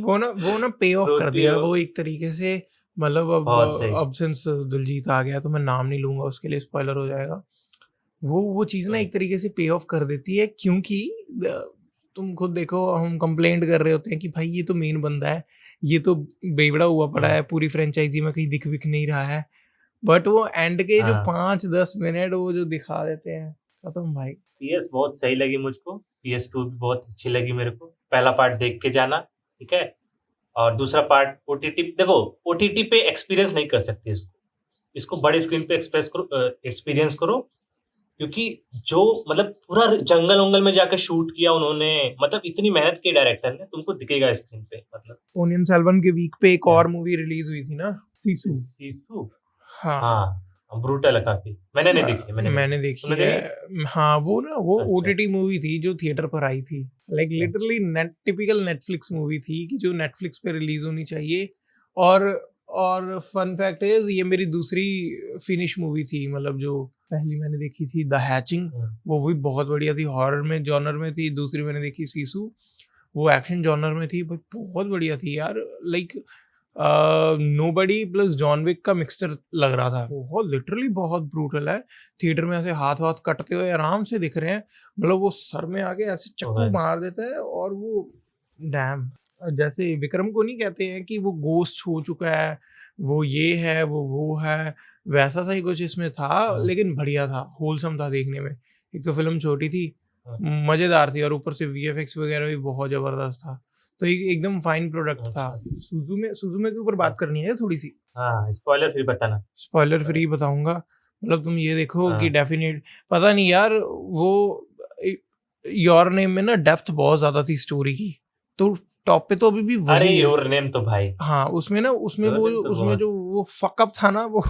वो ना पे ऑफ कर रोती दिया है वो एक तरीके से, मतलब बहुत सही। अब सिंस दिलजीत आ गया तो मैं नाम नहीं लूंगा, उसके लिए स्पॉइलर हो जाएगा। वो चीज़ ना एक तरीके से पे ऑफ कर देती है, क्योंकि तुम खुद देखो, हम कंप्लेंट कर रहे होते हैं कि भाई ये तो मेन बंदा है, ये तो बेवड़ा हुआ पड़ा है, पूरी फ्रेंचाइजी में कहीं दिख नहीं रहा है, बट वो एंड के जो 5-10 मिनट वो जो दिखा देते हैं, खत्म भाई। PS बहुत सही लगी मुझको, PS2 भी बहुत अच्छी लगी मेरे को। पहला पार्ट देख के जाना, ठीक है, और दूसरा पार्ट OTT पे एक्सपीरियंस नहीं कर सकते इसको बड़े स्क्रीन पे एक्सपीरियंस करो, क्योंकि जो मतलब पूरा जंगल में जाकर शूट किया उन्होंने, मतलब इतनी मेहनत की डायरेक्टर ने, तुमको दिखेगा स्क्रीन पे। मतलब पोन्नियिन सेल्वन के वीक पे एक और मूवी रिलीज हुई थी ना, सीसू। हाँ हाँ, ब्रूटल है काफी। मैंने नहीं देखी। मैंने देखी तुमने है। हाँ, वो अच्छा। OTT मूवी थी जो थिएटर पर आई थी, like literally typical Netflix movie थी कि जो नेटफ्लिक्स पे रिलीज होनी चाहिए। और फन फैक्ट इज, ये मेरी दूसरी फिनिश मूवी थी, मतलब जो पहली मैंने देखी थी द हैचिंग, वो भी बहुत बढ़िया थी, हॉरर में जॉनर में थी। दूसरी मैंने देखी सीसू, वो एक्शन जॉनर में थी, भाई बहुत बढ़िया थी यार। Like Nobody plus John Wick का मिक्सचर लग रहा था। बहुत लिटरली बहुत ब्रूटल है। थिएटर में ऐसे हाथ वाथ कटते हुए आराम से दिख रहे हैं, मतलब वो सर में आके ऐसे चक्कू मार देता है और वो डैम, जैसे विक्रम को नहीं कहते हैं कि वो गोस्ट हो चुका है, वो ये है वो है, वैसा सा ही कुछ इसमें था। लेकिन बढ़िया था, होलसम था देखने में। एक तो फिल्म छोटी थी, मजेदार थी, और ऊपर से वीएफएक्स वगैरह भी बहुत जबरदस्त था। तो एकदम फाइन प्रोडक्ट था। सुजुमे के ऊपर बात करनी है थोड़ी सी। हाँ, स्पॉइलर फ्री बताना। स्पॉइलर फ्री बताऊंगा, मतलब तुम ये देखो कि डेफिनेट, पता नहीं यार, वो योर नेम में ना डेप्थ बहुत ज्यादा थी स्टोरी की, तो टॉप पे तो अभी भी वही अरे है। योर नेम तो भाई, हाँ, उसमें ना उसमें योर वो नेम तो उसमें बहुत- जो वो फकअप था ना वो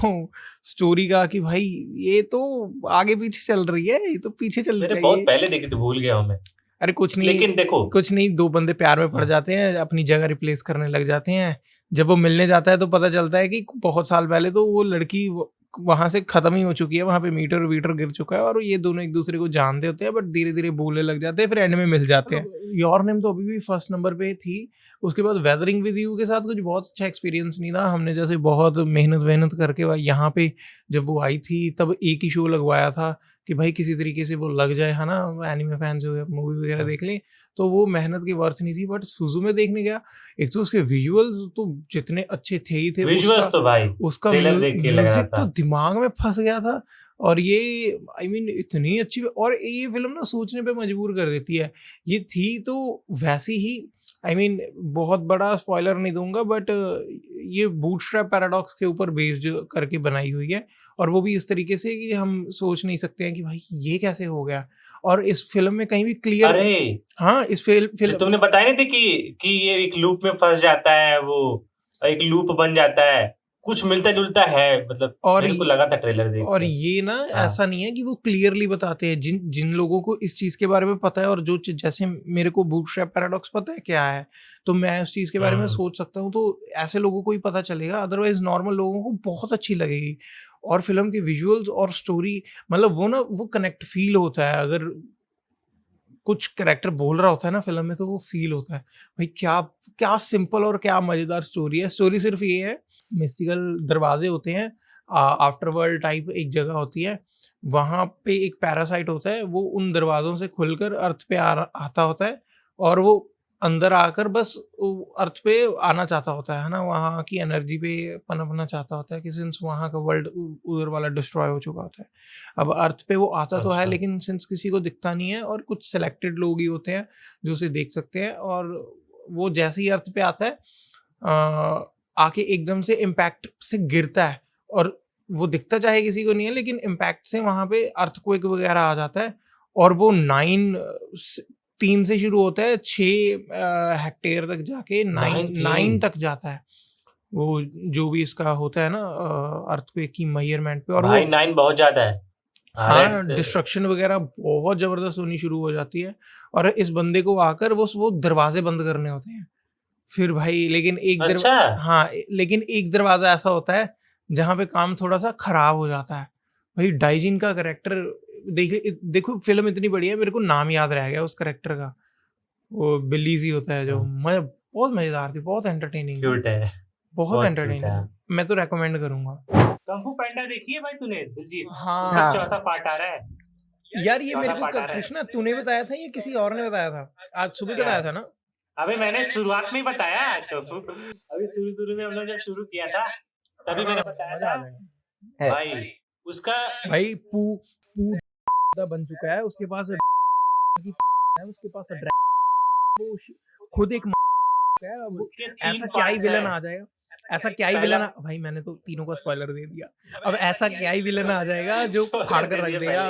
स्टोरी का, कि भाई ये तो आगे पीछे चल रही है, ये तो पीछे चलनी मैंने बहुत चाहिए। पहले देखी थी, भूल गया हूँ मैं। अरे कुछ नहीं, लेकिन देखो, कुछ नहीं, दो बंदे प्यार में पड़ जाते हैं, अपनी जगह रिप्लेस करने लग जाते हैं। जब वो मिलने जाता है तो पता चलता है कि बहुत साल पहले तो वो लड़की वहां से खत्म ही हो चुकी है, वहां पे मीटर वीटर गिर चुका है, और ये दोनों एक दूसरे को जानते होते हैं, बट धीरे धीरे बोलने लग जाते हैं, फिर एंड में मिल जाते हैं। योर नेम तो अभी भी फर्स्ट नंबर पे थी। उसके बाद वेदरिंग विद यू के साथ कुछ बहुत अच्छा एक्सपीरियंस नहीं था। हमने जैसे बहुत मेहनत करके यहाँ पे जब वो आई थी तब एक ही शो लगवाया था कि भाई किसी तरीके से वो लग जाए, है ना, एनिमे फैंस हो, मूवी वगैरह देख लें, तो वो मेहनत की वर्थ नहीं थी। बट सुजुमे देखने गया, एक तो उसके विजुअल्स तो जितने अच्छे थे ही थे, विजुअल्स तो भाई उसका ट्रेलर देख के लग रहा म्यूजिक तो था। दिमाग में फंस गया था। और ये आई मीन इतनी अच्छी, और ये फिल्म ना सोचने पे मजबूर कर देती है। ये थी तो वैसी ही, आई मीन बहुत बड़ा स्पॉइलर नहीं दूंगा, बट ये बूटस्ट्रैप पैराडॉक्स के ऊपर बेस्ड करके बनाई हुई है, और वो भी इस तरीके से कि हम सोच नहीं सकते हैं कि भाई ये कैसे हो गया। और इस फिल्म में कहीं भी क्लियर, अरे हाँ, इस जो फिल्म तुमने बताया नहीं थी कि ये एक लूप में फंस जाता है, वो एक लूप बन जाता है, कुछ मिलता जुलता है, मतलब और मेरे को लगा था ट्रेलर देख और के। ये ना हाँ। ऐसा नहीं है कि वो क्लियरली बताते हैं। जिन जिन लोगों को इस चीज के बारे में पता है, और जो जैसे मेरे को बूटस्ट्रैप पैराडॉक्स पता है क्या है, तो मैं उस चीज के बारे में सोच सकता हूँ, तो ऐसे लोगों को ही पता चलेगा, अदरवाइज नॉर्मल लोगों को बहुत अच्छी लगेगी। और फिल्म के विजुअल्स और स्टोरी, मतलब वो ना वो कनेक्ट फील होता है। अगर कुछ कैरेक्टर बोल रहा होता है ना फिल्म में, तो वो फील होता है भाई क्या क्या सिंपल और क्या मजेदार स्टोरी है। स्टोरी सिर्फ ये है, मिस्टिकल दरवाजे होते हैं, आफ्टर वर्ल्ड टाइप एक जगह होती है, वहाँ पे एक पैरासाइट होता है, वो उन दरवाजों से खुलकर अर्थ पे आता होता है, और वो अंदर आकर बस अर्थ पे आना चाहता होता है ना, वहाँ की एनर्जी पे पनपना चाहता होता है, कि सिंस वहाँ का वर्ल्ड उधर वाला डिस्ट्रॉय हो चुका होता है। अब अर्थ पे वो आता तो है, अच्छा। लेकिन सिंस किसी को दिखता नहीं है, और कुछ सिलेक्टेड लोग ही होते हैं जो उसे देख सकते हैं। और वो जैसे ही अर्थ पे आता है, आके एकदम से इम्पैक्ट से गिरता है, और वो दिखता चाहे किसी को नहीं है, लेकिन इम्पैक्ट से वहाँ पे अर्थक्वेक वगैरह आ जाता है, और वो 3 से शुरू होता है, 6 हेक्टेयर तक जाके 9 तक जाता है, वो जो भी इसका होता है ना अर्थक्वेक की मेजरमेंट पे। और भाई वो 9 बहुत ज्यादा है। हाँ, डिस्ट्रक्शन वगैरह बहुत जबरदस्त होनी शुरू हो जाती है, और इस बंदे को आकर वो दरवाजे बंद करने होते हैं फिर भाई। लेकिन अच्छा। हाँ, लेकिन एक दरवाजा ऐसा होता है जहाँ पे काम थोड़ा सा खराब हो जाता है। भाई डाइजिन का कैरेक्टर देखो फिल्म इतनी बढ़िया है, मेरे को नाम याद रह गया उस कैरेक्टर का, वो बिल्ली सी होता है जो, बहुत मजेदार थी, बहुत एंटरटेनिंग, क्यूट है, बहुत बहुत एंटरटेनिंग। मैं तो रेकमेंड करूंगा। कung fu पांडा देखी है भाई तूने दिलजीत? हाँ। उसका चौथा पार्ट आ रहा है यार ये मेरे को चौथा part आ रहा है। कृष्णा तूने बताया था, ये किसी और ने बताया था? आज सुबह बताया था ना? अबे मैंने शुरुआत में ही बताया तो अभी शुरू में हम लोग जब शुरू किया था तभी मैंने बताया मजा आ था जाएगा। भाई। उसका भाई पू बन चुका है, उसके पास है, उसके पास वो खुद एक है। अब उसके ऐसा 3 क्या ही parts विलन हैं। आ जाएगा, ऐसा क्या ही विलन भाई मैंने तो तीनों का स्पॉइलर दे दिया। अब ऐसा क्या ही विलन आ जाएगा जो फाड़ कर रख देगा,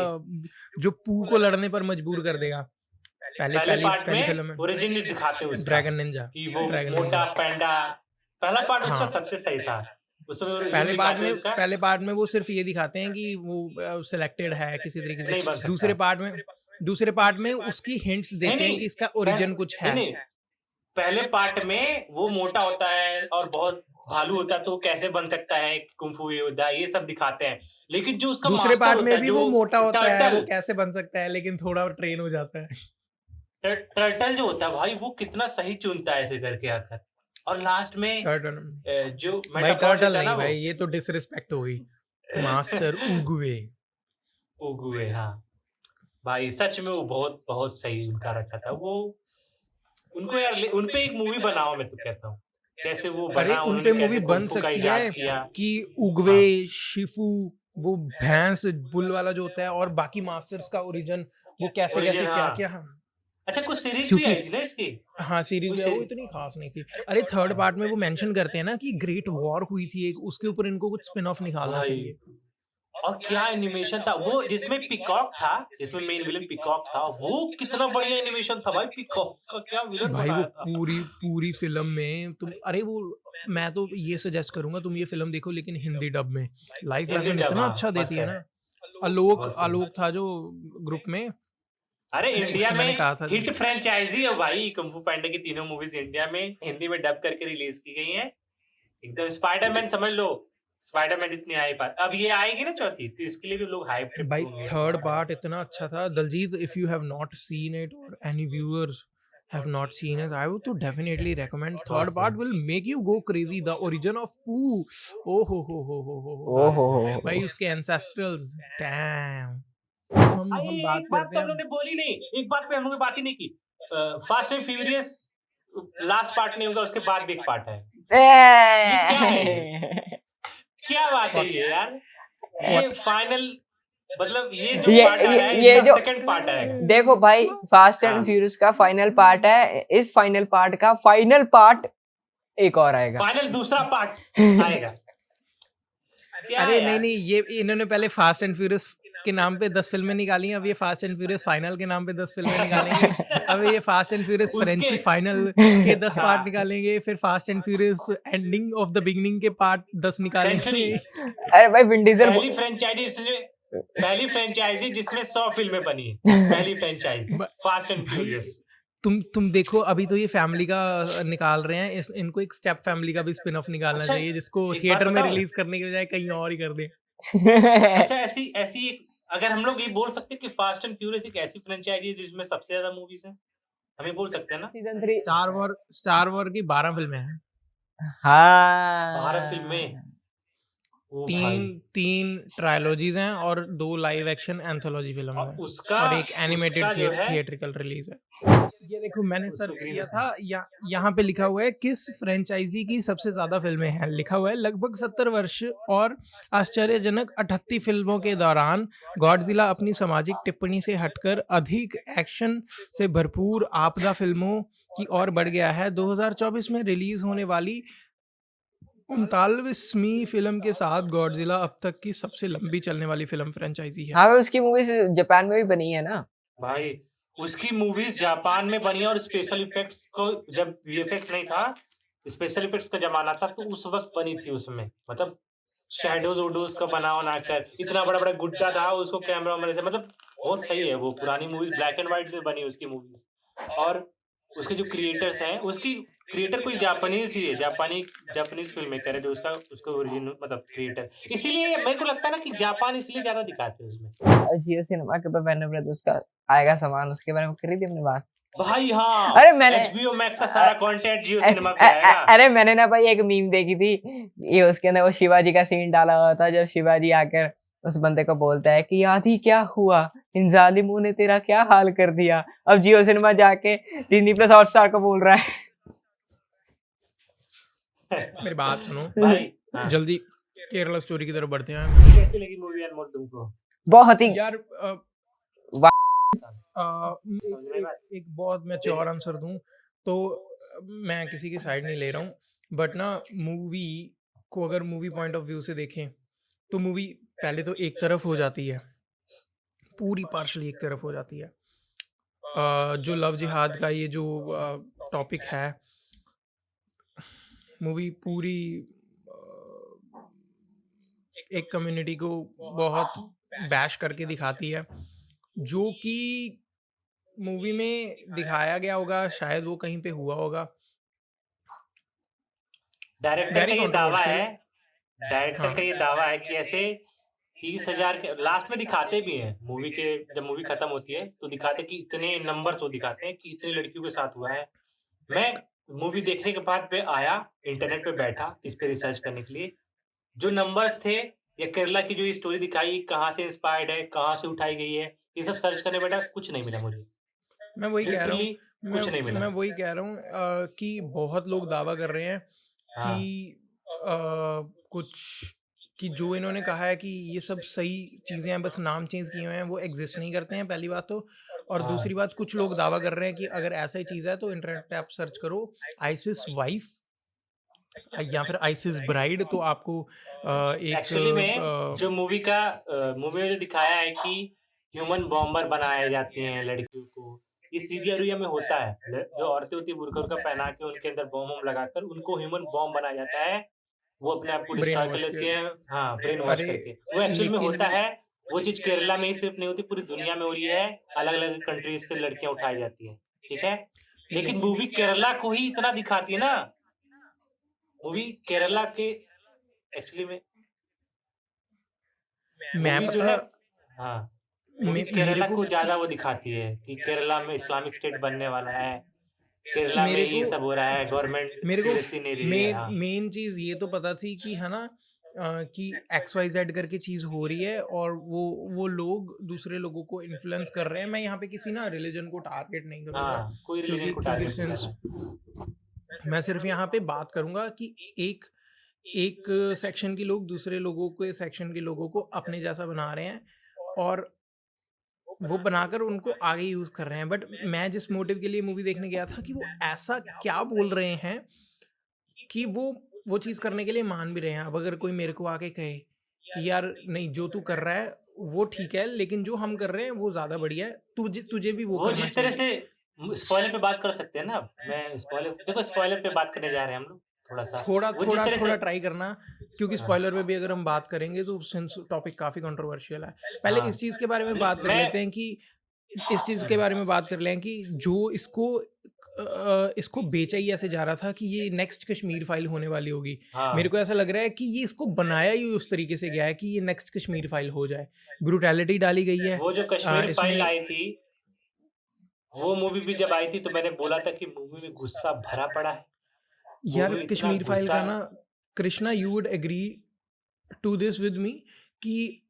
जो पू को लड़ने पर मजबूर कर देगा। पहली फिल्म में ओरिजिन दिखाते हैं उसका ड्रैगन निंजा कि वो मोटा पैंडा। पहला पार्ट उसका सबसे सही था। उसमें पहले पार्ट में वो सिर्फ ये दिखाते हैं कि वो सिलेक्टेड है किसी तरीके नहीं बन से। सकता। दूसरे पार्ट में उसकी हिंट्स देते हैं कि इसका ओरिजिन कुछ है। पहले पार्ट में वो मोटा होता है और बहुत भालू होता है, तो कैसे बन सकता है कुंफू योद्धा, ये सब दिखाते हैं। लेकिन जो उसका दूसरे मास्टर पार्ट होता में है, भी जो वो मोटा होता है, वो टर्टल कैसे बन सकता है, लेकिन थोड़ा ट्रेन हो जाता है। टर्टल जो होता है भाई, वो कितना सही चुनता है ऐसे करके आकर। और लास्ट में टर्टल जो भाई, मेटाफोर टर्टल देता है ना नहीं वो भाई, ये तो डिसरिस्पेक्ट हो गई। मास्टर उगुए। उगुए, हाँ भाई सच में वो बहुत बहुत सही उनका रखा था वो। उनको यार उनपे एक मूवी बनाओ, मैं तो कहता हूँ। कैसे वो अरे बना, उन उन्होंने पे मूवी कैसे बन कुंफू का सकती इजाद है किया। कि उगवे, शिफू, वो भैंस बुल वाला जो होता है, और बाकी मास्टर्स का ओरिजिन, वो कैसे Origin, कैसे क्या हाँ। क्या। अच्छा, कुछ सीरीज भी क्योंकि आई थी ना इसकी? हाँ, सीरीज कोई भी है, वो सीरीज इतनी खास नहीं थी। अरे थर्ड पार्ट में वो मेंशन करते हैं ना कि ग्रेट वॉर हुई थी एक, उसके ऊपर इनको कुछ स्पिन ऑफ निकालना भाई, चाहिए। और क्या एनिमेशन था वो, जिसमें पिकॉक था, जिसमें मेन विलन पिकॉक था, वो कितना बढ़िया एनिमेशन था भाई। पिकॉक का क्या विलन भाई वो बनाया था। पूरी फिल्म में तुम, अरे वो, मैं तो ये सजेस्ट करूंगा तुम ये फिल्म देखो, लेकिन हिंदी डब में। लाइफ हिंदी लेसन डब, इतना हाँ, अच्छा मस्त देती है है। ना। आलोक बहुत सही। आलोक था जो ग्रुप में। अरे इंडिया उसका मैंने में कहा था हिट फ्रेंचाइजी है भाई, कुंफू पांडे की तीनों मूवीज इंडिया में हिंदी में डब करके रिलीज की गई हैं। एकदम स्पाइडरमैन समझ लो, स्पाइडरमैन इतनी हाइप, अब ये आएगी ना चौथी, तो इसके लिए भी लोग हाइप भाई थर्ड पार्ट इतना अच्छा था Daljeet. If you have not seen it और any viewers have not seen it, I would to definitely recommend. Third part will make you go crazy. The origin of Pooh, oh ओ हो भाई उसके ancestrals, damn. हम बात एक बात करते तो हैं हम लोग ने बोली नहीं, एक बात पे हम लोग ने बात ही नहीं की। Fast and furious last part नहीं होगा, उसके बाद भी एक पार्ट है। क्या बात है ये यार, ये फाइनल, मतलब ये जो पार्ट आ रहा है, ये इसका जो सेकंड पार्ट आएगा। देखो भाई, फास्ट एंड हाँ। फ्यूरियस का फाइनल पार्ट है, इस फाइनल पार्ट का फाइनल पार्ट एक और आएगा। फाइनल दूसरा पार्ट आएगा। क्या अरे यार? नहीं, ये इन्होंने पहले फास्ट एंड फ्यूरियस के नाम पे 10 फिल्में निकाली हैं, अब ये फास्ट एंड फ्यूरियस फाइनल के नाम पे 10 फिल्में निकालेंगे। अब ये fast and furious Frenchie final के 10 हाँ। पार्ट निकालेंगे, फिर fast and furious ending of the beginning के पार्ट 10 निकालेंगे। सेंचुरी, अरे भाई विन डीजल पहली फ्रेंचाइजी जिसमें 100 फिल्में बनी है, पहली फ्रेंचाइजी फास्ट एंड भाई, फ्यूरियस। तुम देखो, अभी तो ये फैमिली का निकाल रहे हैं, इनको एक स्टेप फैमिली का भी स्पिन ऑफ निकालना अच्छा, चाहिए, जिसको एक थिएटर बात में बताऊं? रिलीज करने के बजाय कहीं और ही कर दें। अच्छा, ऐसी अगर हम लोग ये बोल सकते हैं कि फास्ट एंड फ्यूरियस एक ऐसी फ्रेंचाइजी है जिसमें सबसे ज्यादा मूवीज हैं, हम ये बोल सकते हैं ना? सीजन 3 स्टार वॉर की 12 फिल्में हैं। हाँ 12 फिल्में, ओ भाई। तीन ट्रायलॉजीज हैं और 2 लाइव एक्शन एंथोलॉजी फिल्म और है, उसका और एक एनिमेटेड उसका जो है, थिएट्रिकल रिलीज है। ये देखो, मैंने उसको सर्च green किया है। था, यहाँ पे लिखा हुआ है किस फ्रेंचाइजी की सबसे ज्यादा फिल्में हैं। लिखा हुआ है लगभग 70 वर्ष और आश्चर्यजनक 38 फिल्मों के दौरान गॉडजिला अपनी सामाजिक टिप्पणी से हटकर अधिक एक्शन से भरपूर आपदा फिल्मों की ओर बढ़ गया है। 2024 में रिलीज होने वाली 39वीं फिल्म के साथ गॉडजिला अब तक की सबसे लंबी चलने वाली फिल्म फ्रेंचाइजी है। हाँ भाई, उसकी मूवीज जापान में भी बनी है ना भाई उसकी मूवीज जापान में बनी, और स्पेशल इफेक्ट्स को, जब वीएफएक्स नहीं था, स्पेशल इफेक्ट्स का जमाना था, तो उस वक्त बनी थी उसमें, मतलब शैडोज वोडोज का बना कर, इतना बड़ा बड़ा गुड्डा था, उसको कैमरा वैमरा से, मतलब बहुत सही है वो। पुरानी मूवीज ब्लैक एंड व्हाइट में बनी उसकी मूवीज, और उसके जो क्रिएटर्स हैं, उसकी क्रिएटर कोई जापानीज ही है, जापानीज फिल्म मेकर है जो उसका ओरिजिनल मतलब क्रिएटर। इसीलिए मेरे को लगता है ना कि जापान इसलिए ज्यादा दिखाते हैं उसमें। जियो सिनेमा के ऊपर वैनर ब्रदर्स का आएगा सामान, उसके बारे में करी थी हमने बात। भाई हाँ, अरे मैंने HBO मैक्स का सारा कंटेंट जियो सिनेमा पे आएगा। अरे मैंने ना भाई एक मीम देखी थी, ये उसके अंदर वो शिवाजी का सीन डाला हुआ था, जब शिवाजी आकर उस बंदे को बोलता है कि आधी क्या हुआ, इन जालिमों ने तेरा क्या हाल कर दिया। अब जियो सिनेमा जाके डिज्नी प्लस हॉटस्टार को बोल रहा है। मेरी बात सुनो भाई हाँ। जल्दी, केरला स्टोरी की तरफ बढ़ते हैं। कैसी लगी मूवी अनमोल तुमको? बहुत ही यार एक बहुत मैच्योर आंसर दूं तो मैं किसी की साइड नहीं ले रहा हूँ, बट ना मूवी को अगर मूवी पॉइंट ऑफ व्यू से देखें तो मूवी पहले तो एक तरफ हो जाती है, पूरी पार्शली एक तरफ हो जाती है। जो लव जिहाद का ये जो टॉपिक है, मूवी पूरी एक कम्युनिटी को बहुत बैश करके दिखाती है, जो कि मूवी में दिखाया गया होगा, शायद वो कहीं पे हुआ होगा, डायरेक्टर वेरी का ये दावा है, कंट्रोवर्शियल। डायरेक्टर हाँ का ये दावा है कि ऐसे 30,000 के लास्ट में दिखाते भी हैं मूवी के, जब मूवी खत्म होती है तो दिखाते कि इतने नंबर्स वो दिखाते हैं कि इतनी लड़कियों के साथ हुआ है। मैं मूवी देखने के बाद पे आया, इंटरनेट पे बैठा इस पे रिसर्च करने के लिए। जो नंबर्स थे या केरला की जो ये स्टोरी दिखाई, कहाँ से इंस्पायर्ड है, कहाँ से उठाई गई है, ये सब सर्च करने बैठा, कुछ नहीं मिला मुझे। मैं वही कह रहा हूँ लिटरली कुछ नहीं मिला। मैं वही कह रहा हूँ कि बहुत लोग दावा कर रहे हैं हाँ, कि कुछ कि जो इन्होंने कहा है कि ये सब सही चीज़ें हैं, बस नाम चेंज किए हुए हैं, वो एग्जिस्ट नहीं करते हैं, पहली बात तो। और हाँ, दूसरी बात, कुछ लोग दावा कर रहे हैं कि अगर ऐसा ही चीज़ है तो इंटरनेट पे आप सर्च करो आइसिस वाइफ या फिर आइसिस ब्राइड, तो आपको एक एक्चुअली में जो मूवी में जो दिखाया है कि ह्यूमन बॉम्बर बनाए जाते हैं लड़कियों को, ये सीरिया रिया में होता है। जो औरतें होती है बुर्का पहना के उनके अंदर बॉम्ब वॉम्ब लगाकर उनको ह्यूमन बॉम्ब बनाया जाता है। वो अपने आप को ब्रेन डिस्ट्रॉय कर वॉश लेते के। हैं। हाँ, ब्रेन वॉश अरे करके। वो एक्चुअल में लेकिन होता है। वो चीज़ केरला में ही सिर्फ नहीं होती, पूरी दुनिया में हो रही है। अलग-अलग कंट्रीज़ से लड़कियाँ उठाई जाती हैं, ठीक है? लेकिन लेकिन मूवी केरला को ही इतना दिखाती है ना, मूवी केरला के एक्चुअली में मैं मूवी जो पता है हाँ, मूवी मेरे केरला को को ज़्यादा वो दिखाती है कि केरला में इस्लामिक स्टेट बनने वाला है। केरला में मेरे ये को सब हो रहा है, गवर्नमेंट मेरे को सीरियसली नहीं ले रही है। हाँ, मेन चीज़ ये तो पता थी कि है ना कि XYZ करके चीज़ हो रही है और वो लोग दूसरे लोगों को इन्फ्लुएंस कर रहे हैं। मैं यहाँ पे किसी ना रिलीजन को टारगेट नहीं करूँगा, हाँ, कोई रिलीजन क्योंकि को क्योंकि टारगेट नहीं कर सिंस रहा। मैं सिर्फ यहाँ पे बात करूँगा कि एक एक सेक्शन के लोग दूसरे लोगों के सेक्शन के लोगों को अपने जैसा बना रहे हैं और वो बनाकर उनको आगे यूज़ कर रहे हैं। बट मैं जिस मोटिव के लिए मूवी देखने गया था कि वो ऐसा क्या बोल रहे हैं कि वो चीज़ करने के लिए मान भी रहे हैं। अब अगर कोई मेरे को आके कहे कि यार नहीं, जो तू कर रहा है वो ठीक है, लेकिन जो हम कर रहे हैं वो ज़्यादा बढ़िया है, तुझे तुझे भी वो वो करना जिस तरह चाहिए। से स्पॉइलर पे बात कर सकते हैं ना, मैं स्पॉइलर देखो स्पॉइलर पे बात करने जा रहे हैं हम लोग थोड़ा-सा। थोड़ा वो जिस थोड़ा तरह से थोड़ा ट्राई करना, क्योंकि हाँ, स्पॉइलर में भी अगर हम बात करेंगे तो सिंस टॉपिक काफ़ी कंट्रोवर्शियल है। पहले हाँ। इस चीज़ के बारे में नहीं, बात कर लेते हैं कि इस चीज़ के बारे में बात कर लें कि जो इसको बेचा ही ऐसे जा रहा था कि ये नेक्स्ट कश्मीर फाइल होने वाली होगी। हाँ, मेरे को ऐसा लग रहा है कि ये इसको बनाया ही उस तरीके से गया है कि ये नेक्स्ट कश्मीर फाइल हो जाए। ब्रूटैलिटी डाली गई है वो जो कश्मीर फाइल इसमें। आई थी, वो मूवी भी जब आई थी तो मैंने बोला था कि मूवी में गुस्सा भरा पड़ा है। यार मूवी इतना कश्मीर फाइल गुस्सा का ना, Krishna you would agree to this with me कि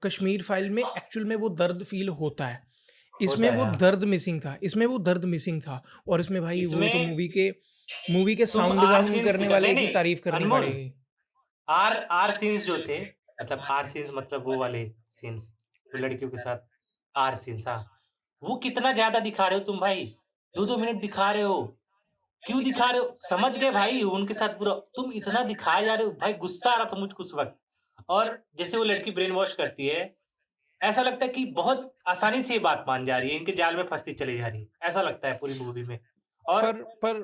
कश्मीर फाइल में एक्चुअल में वो दर्द फील होता है। इसमें होता है। वो हाँ। दर्द मिसिंग था, इसमें वो दर्द मिसिंग था। और इसमें भाई वो तो इसमें मूवी के तुम साउंड आर डिज़ाइन सीन्स करने दिखा वाले नहीं, की नहीं, तारीफ़ करनी अनमोल, पड़ेगी। आर सीन्स जो थे, मतलब आर सीन्स मतलब वो वाले सीन्स, वो लड़कियों के साथ आर सीन्स, हाँ, वो कितना ज़्यादा दिखा रहे हो तुम भाई, 2-2 मिनट दिखा रहे हो, क्यों दिखा रहे हो? समझ गए भाई उनके साथ पूरा तुम इतना दिखाए जा रहे हो, भाई गुस्सा आ रहा था मुझको उस वक़्त। और जैसे वो लड़की ब्रेन वॉश करती है, ऐसा लगता है कि बहुत आसानी से ये बात मान जा रही है, इनके जाल में फँसती चली जा रही है, ऐसा लगता है पूरी मूवी में। और पर पर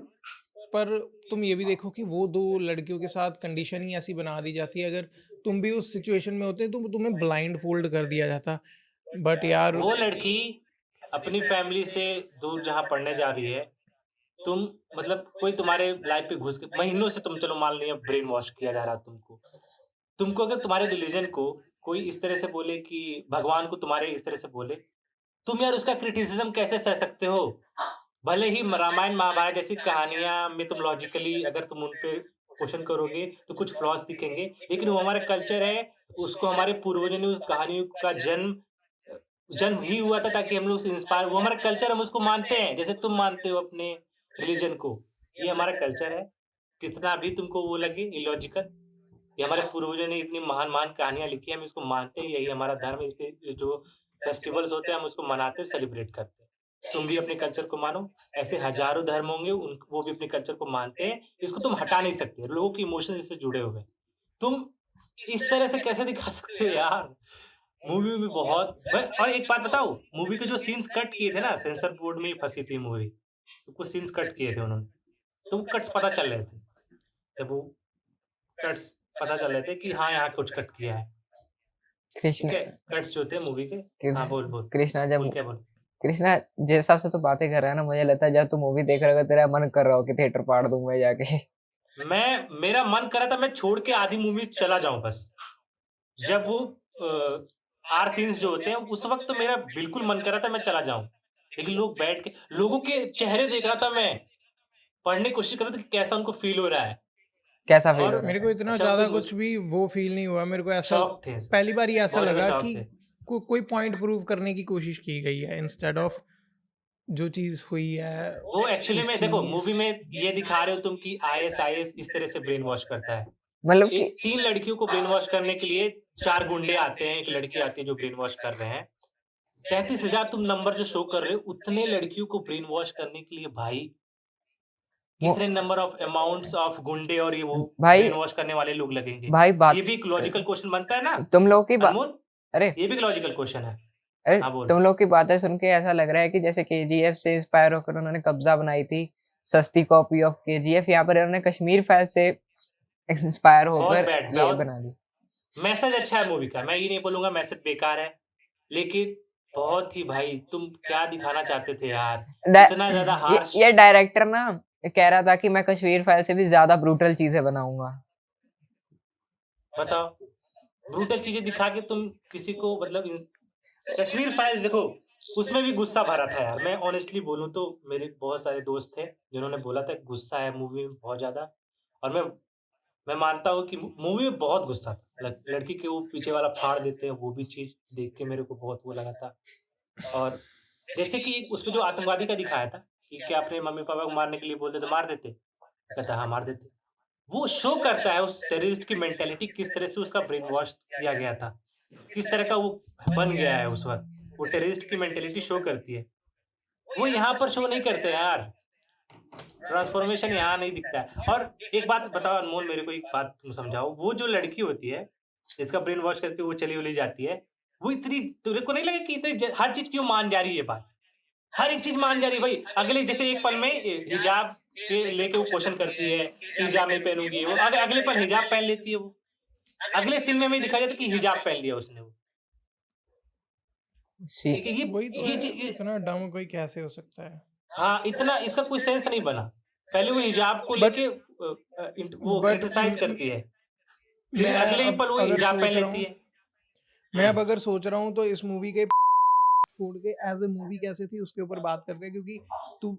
पर तुम ये भी देखो कि वो 2 लड़कियों के साथ कंडीशन ही ऐसी बना दी जाती है, अगर तुम भी उस सिचुएशन में होते तो तुम्हें ब्लाइंड फ़ोल्ड कर दिया जाता। बट यार वो लड़की अपनी फैमिली से दूर जहाँ पढ़ने जा रही है, तुम मतलब कोई तुम्हारे लाइफ पे घुस के महीनों से तुम चलो मान लिया ब्रेन वॉश किया जा रहा है तुमको। तुमको अगर तुम्हारे रिलीजन को कोई इस तरह से बोले कि भगवान को तुम्हारे इस तरह से बोले, तुम यार उसका क्रिटिसिज़्म कैसे सह सकते हो? भले ही रामायण महाभारत जैसी कहानियाँ मिथोलॉजिकली अगर तुम उन पे क्वेश्चन करोगे तो कुछ फ्लॉज़ दिखेंगे, लेकिन वो हमारा कल्चर है, उसको हमारे पूर्वजों ने उस कहानियों का जन्म ही हुआ था ताकि हम लोग उससे इंस्पायर वो हमारा कल्चर हम उसको मानते हैं, जैसे तुम मानते हो अपने रिलीजन को। ये हमारा कल्चर है, कितना भी तुमको वो लगे इलॉजिकल, ये हमारे पूर्वजों ने इतनी महान-महान कहानियाँ लिखी हैं, हम इसको मानते हैं, यही हमारा धर्म है, इस पे जो फेस्टिवल्स होते हैं हम उसको मनाते हैं, सेलिब्रेट करते हैं। तुम भी अपने कल्चर को मानो, ऐसे हज़ारों धर्म होंगे वो भी अपने कल्चर को मानते हैं, इसको तुम हटा नहीं सकते, लोगों के इमोशंस इससे जुड़े हुए हैं। तुम इस तरह से कैसे दिखा सकते हो यार? मूवी में बहुत मैं और एक बात बताऊँ, मूवी के जो सीन्स कट किए थे ना, सेंसर बोर्ड में ही फँसी थी मूवी, तो कुछ सीन्स कट किए थे उन्होंने, तो वो कट्स पता चल रहे थे। जब वो कट्स पता चल रहे थे कि हाँ, यहाँ कुछ कट किया है, ठीक कृष्ण है? कट्स जो थे मूवी के हाँ, बोल, बोल। कृष्णा बोल क्या बोल? कृष्णा जिस हिसाब से तू बातें कर रहा है ना, मुझे लगता है जब तू मूवी देख रहा होगा तेरा मन कर रहा हो कि थिएटर फाड़ दूं मैं जाके। मेरा मन करा था मैं छोड़ के आधी मूवी चला जाऊं बस। जब वो आर सीन्स जो होते हैं उस वक्त तो मेरा बिल्कुल मन करा था मैं चला जाऊं, लेकिन लोगों के चेहरे देख रहा था मैं, पढ़ने की कोशिश कर रहा था कि कैसा उनको फील हो रहा है। कैसा फील हो और रहा मेरे था? को इतना अच्छा ज़्यादा कुछ कुछ भी वो फील नहीं हुआ। मेरे को ऐसा शौक थे, पहली बार ही ऐसा बहुत ज़्यादा लगा शौक कि थे। कोई पॉइंट प्रूव करने की कोशिश की गई है इंस्टेड ऑफ जो चीज़ हुई है वो एक्चुअली उस में देखो चीज़। मूवी में ये दिखा रहे हो तुम कि आईएस इस तरह से ब्रेन वॉश करता है। मतलब कि एक 3 लड़कियों को ब्रेन वॉश करने के लिए 4 गुंडे आते हैं, 1 लड़की आती है जो ब्रेन वॉश कर रहे हैं। 33,000 तुम नंबर जो शो कर रहे हो, उतने लड़कियों को ब्रेन वॉश करने के लिए भाई वो कितने नंबर ऑफ अमाउंट्स ऑफ गुंडे और ये वो भाई ब्रेन वॉश करने वाले लोग लगेंगे? भाई ये बात भी एक लॉजिकल क्वेश्चन बनता है ना तुम लोग की बात अनमोल? अरे ये भी एक लॉजिकल क्वेश्चन है। अरे हाँ बोल। तुम लोग की बातें सुन के ऐसा लग रहा है कि जैसे केजीएफ से इंस्पायर होकर उन्होंने कब्जा बनाई थी, सस्ती कॉपी ऑफ केजीएफ, यहाँ पर उन्होंने कश्मीर फाइल से इंस्पायर बहुत होकर बैड, ये बहुत बना दी। मैसेज अच्छा है मूवी का, मैं ये नहीं बोलूँगा मैसेज बेकार है, लेकिन बहुत ही भाई तुम क्या दिखाना चाहते थे यार? इतना ज़्यादा हार्श। ये डायरेक्टर ना कह रहा था कि मैं कश्मीर फाइल से भी ज्यादा ब्रूटल चीजें बनाऊंगा। बताओ, ब्रूटल चीजें दिखा के तुम किसी को मतलब कश्मीर फाइल्स देखो, उसमें भी गुस्सा भरा था यार। मैं ऑनेस्टली बोलूं तो मेरे बहुत सारे दोस्त थे जिन्होंने बोला था कि गुस्सा है मूवी में बहुत ज्यादा, और मैं मानता हूँ कि मूवी में बहुत गुस्सा था। लड़की के वो पीछे वाला फाड़ देते हैं, वो भी चीज देख के मेरे को बहुत वो लगा था। और जैसे कि उसमें जो आतंकवादी का दिखाया था कि क्या अपने मम्मी पापा को मारने के लिए बोलते तो मार देते, कहता हाँ मार देते। वो शो करता है उस टेररिस्ट की मेंटालिटी, किस तरह से उसका ब्रेन वॉश किया गया था, किस तरह का वो बन गया है उस वक्त। वो टेररिस्ट की मेंटालिटी शो करती है, वो यहाँ पर शो नहीं करते यार। ट्रांसफॉर्मेशन यहाँ नहीं दिखता है। और एक बात बताओ अनमोल, मेरे को एक बात तुम समझाओ, वो जो लड़की होती है जिसका ब्रेन वॉश करके वो चली उली जाती है, वो इतनी, तेरे को नहीं लगा कि इतनी हर चीज क्यों मान जा रही है? बात हर एक चीज मान जा रही है भाई। अगले जैसे एक पल में हिजाब के लेके वो क्वेश्चन करती है, हिजाब नहीं पहनूंगी, वो अगले पल हिजाब पहन लेती है। वो अगले सीन में दिखाया जाता है कि हिजाब पहन लिया उसने। वो वही तो ये है, चीज इतना डम कोई कैसे हो सकता है? हाँ, इतना इसका कोई सेंस नहीं बना। पहले वो हिजाब को बट लेके वो बट क्रिटिसाइज करती है, फिर मैं अगले ही अब पल वो अगर हिजाब पहन सोच रहा लेती हूँ है। मैं अब अगर सोच रहा हूँ तो इस मूवी के छोड़ के एज ए मूवी कैसे थी उसके ऊपर बात करते हैं, क्योंकि तू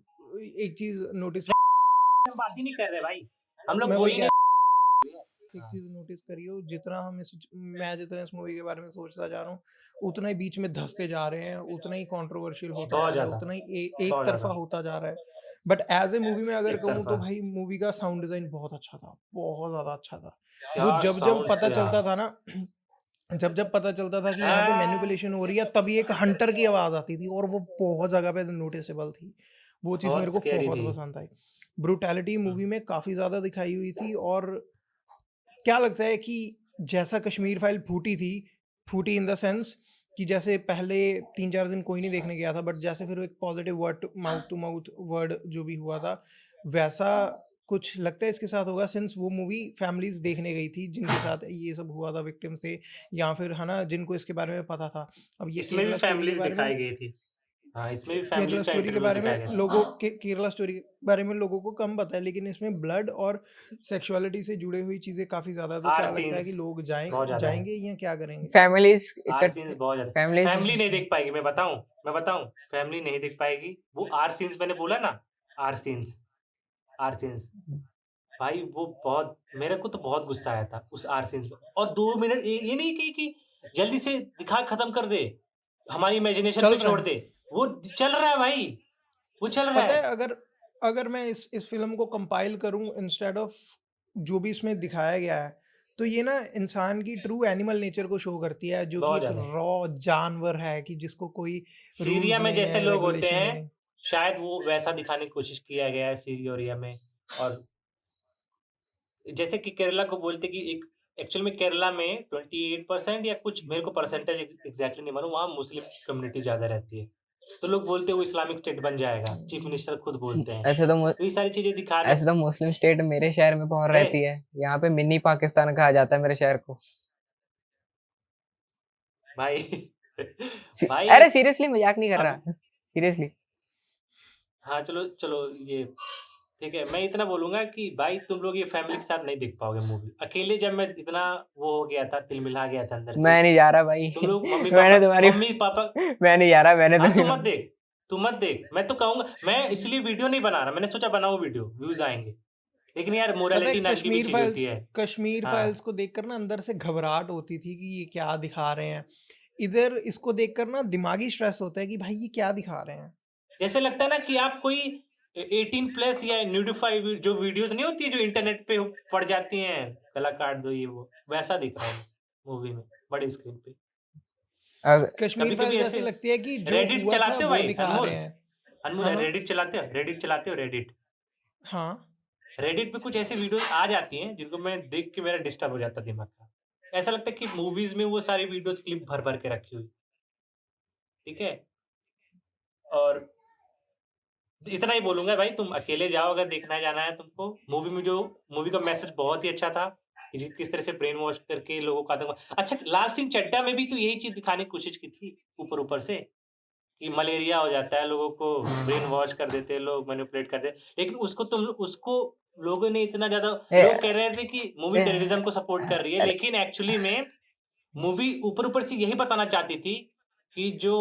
एक चीज नोटिस, हम बात ही नहीं कर रहे भाई, हम लोग मैं बोल वही ही कह नहीं। एक चीज नोटिस करियो, जितना इस मूवी के बारे में सोचता जा रहा हूँ उतना ही बीच में धंसते जा रहे हैं, उतना ही कंट्रोवर्शियल होता जा बहुत रहा है, ज्यादा, उतना ही एक बहुत तरफा ज्यादा होता जा रहा है। बट एज ए मूवी में अगर एक कहूँ तरफा। तो भाई मूवी का साउंड डिजाइन बहुत अच्छा था, बहुत ज्यादा अच्छा था। क्या वो जब साउंड पता थे चलता यार। था ना जब पता चलता था कि यहाँ पे मैनिपुलेशन हो रही है, तभी एक हंटर की आवाज आती थी और वो बहुत जगह पे नोटिसेबल थी। वो चीज़ मेरे बहुत को स्कैरी बहुत थी। पसंद आई। ब्रूटैलिटी मूवी में काफ़ी ज़्यादा दिखाई हुई थी। और क्या लगता है कि जैसा कश्मीर फाइल फूटी इन द सेंस कि जैसे पहले 3-4 दिन कोई नहीं देखने गया था, बट जैसे फिर एक positive mouth to mouth word जो भी हुआ था, वैसा कुछ लगता है इसके साथ होगा, सिंस वो मूवी फैमिलीज देखने गई थी जिनके साथ ये सब हुआ था, विक्टिम्स थे या फिर है ना जिनको इसके बारे में पता था। अब ये इसमें भी केरला स्टोरी के फैमिलीज बारे दिखाई में गई थी। हाँ, इसमें भी केरला फैमिलीज का स्टोरी के इंटरव्यू बारे दिखाया में गया था। केरला स्टोरी के बारे में लोगों को कम पता है, लेकिन इसमें ब्लड और सेक्सुअलिटी से जुड़े हुई चीजें काफी ज्यादा है। तो आर क्या लगता है कि सीन्स लोग बहुत ज्यादा है। जाएंगे या क्या करेंगे? फैमिलीज आर सीन्स बहुत ज्यादा, फैमिलीज फैमिली नहीं देख पाएगी। मैं बताऊं फैमिली नहीं देख पाएगी। वो आर सीन्स मैंने बोला ना, आर सीन्स भाई वो बहुत, मेरे को तो बहुत गुस्सा आया था उस आर सीन्स पे। और 2 मिनट ये नहीं कि जल्दी से दिखा खत्म कर दे, हमारी इमेजिनेशन चल पे रहा छोड़ है। दे। वो चल रहा है भाई, वो चल रहा पता है। है, अगर मैं इस फिल्म को कंपाइल करूं इंस्टेड ऑफ जो भी इसमें दिखाया गया है, तो ये ना इंसान की ट्रू एनिमल नेचर को शो करती है, जो कि बहुत एक ज्यादा रॉ जानवर है कि जिसको कोई सीरिया रूल्स में नहीं जैसे है, लोग होते रेगुलेशन हैं, नहीं। शायद वो वैसा दिखाने की कोशिश किया गया है सीरिया में। और जैसे कि केरला को बोलते कि एक एक्चुअल में केरला में 28% या कुछ, मेरे को परसेंटेज एग्जैक्टली नहीं मालूम, वहाँ मुस्लिम कम्युनिटी ज्यादा रहती है। तो लोग बोलते हैं वो इस्लामिक स्टेट बन जाएगा, चीफ मिनिस्टर खुद बोलते हैं। तो ये सारी चीजें दिखाने ऐसे तो मुस्लिम स्टेट मेरे शहर में बहुत अरे रहती है, यहाँ पे मिनी पाकिस्तान कहा जाता है मेरे शहर को। भाई भाई अरे सीरियसली मजाक नहीं कर अब रहा, सीरियसली। हाँ चलो चलो, ये ठीक है, मैं इतना बोलूंगा कि भाई तुम लोग ये फैमिली के साथ नहीं देख पाओगे मूवी। अकेले जब मैं इतना वो हो गया था, तिलमिला गया था अंदर से, मैं नहीं जा रहा भाई। तुम लोग मम्मी मैंने पापा तुम्हारी मम्मी पापा मैं नहीं जा रहा, मैंने हाँ, तो तू मत देख, तू मत देख। मैं तो कहूंगा, मैं इसलिए वीडियो नहीं बना रहा, मैंने सोचा बनाऊं वीडियो, व्यूज आएंगे। लेकिन यार पता है मोरालिटी नाम की भी चीज होती है। कश्मीर हाँ। फाइल्स को देखकर ना अंदर से घबराहट होती थी कि ये क्या दिखा रहे हैं। इधर इसको देखकर ना दिमागी स्ट्रेस होता है कि भाई ये क्या दिखा रहे हैं। जैसे लगता है ना कि आप कोई 18 प्लस या न्यूडिफाइड जो वीडियोस नहीं होती है जो इंटरनेट पे पड़ जाती हैं, गला काट दो ये वो, वैसा दिख रहा है मूवी में बड़ी स्क्रीन पे। कश्मीर कभी-कभी फाइल्स ऐसे ऐसे लगती है कि जो रेडिट हुआ था चलाते हो वो भाई, दिखा अनमोल? रहे हैं। अनमोल हाँ हाँ रेडिट चलाते हो? रेडिट चलाते हो? रेडिट हाँ रेडिट पे कुछ ऐसी वीडियोस आ जाती हैं जिनको मैं देख के मेरा डिस्टर्ब हो जाता है दिमाग का। ऐसा लगता है कि मूवीज में वो सारी वीडियोस क्लिप भर भर के रखी हुई, ठीक है। और इतना ही बोलूंगा भाई, तुम अकेले जाओ अगर देखना जाना है तुमको। मूवी में जो मूवी का मैसेज बहुत ही अच्छा था कि किस तरह से ब्रेन वॉश करके लोगों का आतंक। अच्छा, लाल सिंह चड्ढा में भी तो यही चीज दिखाने की कोशिश की थी ऊपर ऊपर से कि मलेरिया हो जाता है लोगों को, ब्रेन वॉश कर देते हैं लोग, मैनिपुलेट कर देते। लेकिन उसको लोगों ने इतना ज्यादा, लोग कह रहे थे कि मूवी टेररिज्म को सपोर्ट कर रही है, लेकिन एक्चुअली में मूवी ऊपर ऊपर से यही बताना चाहती थी कि जो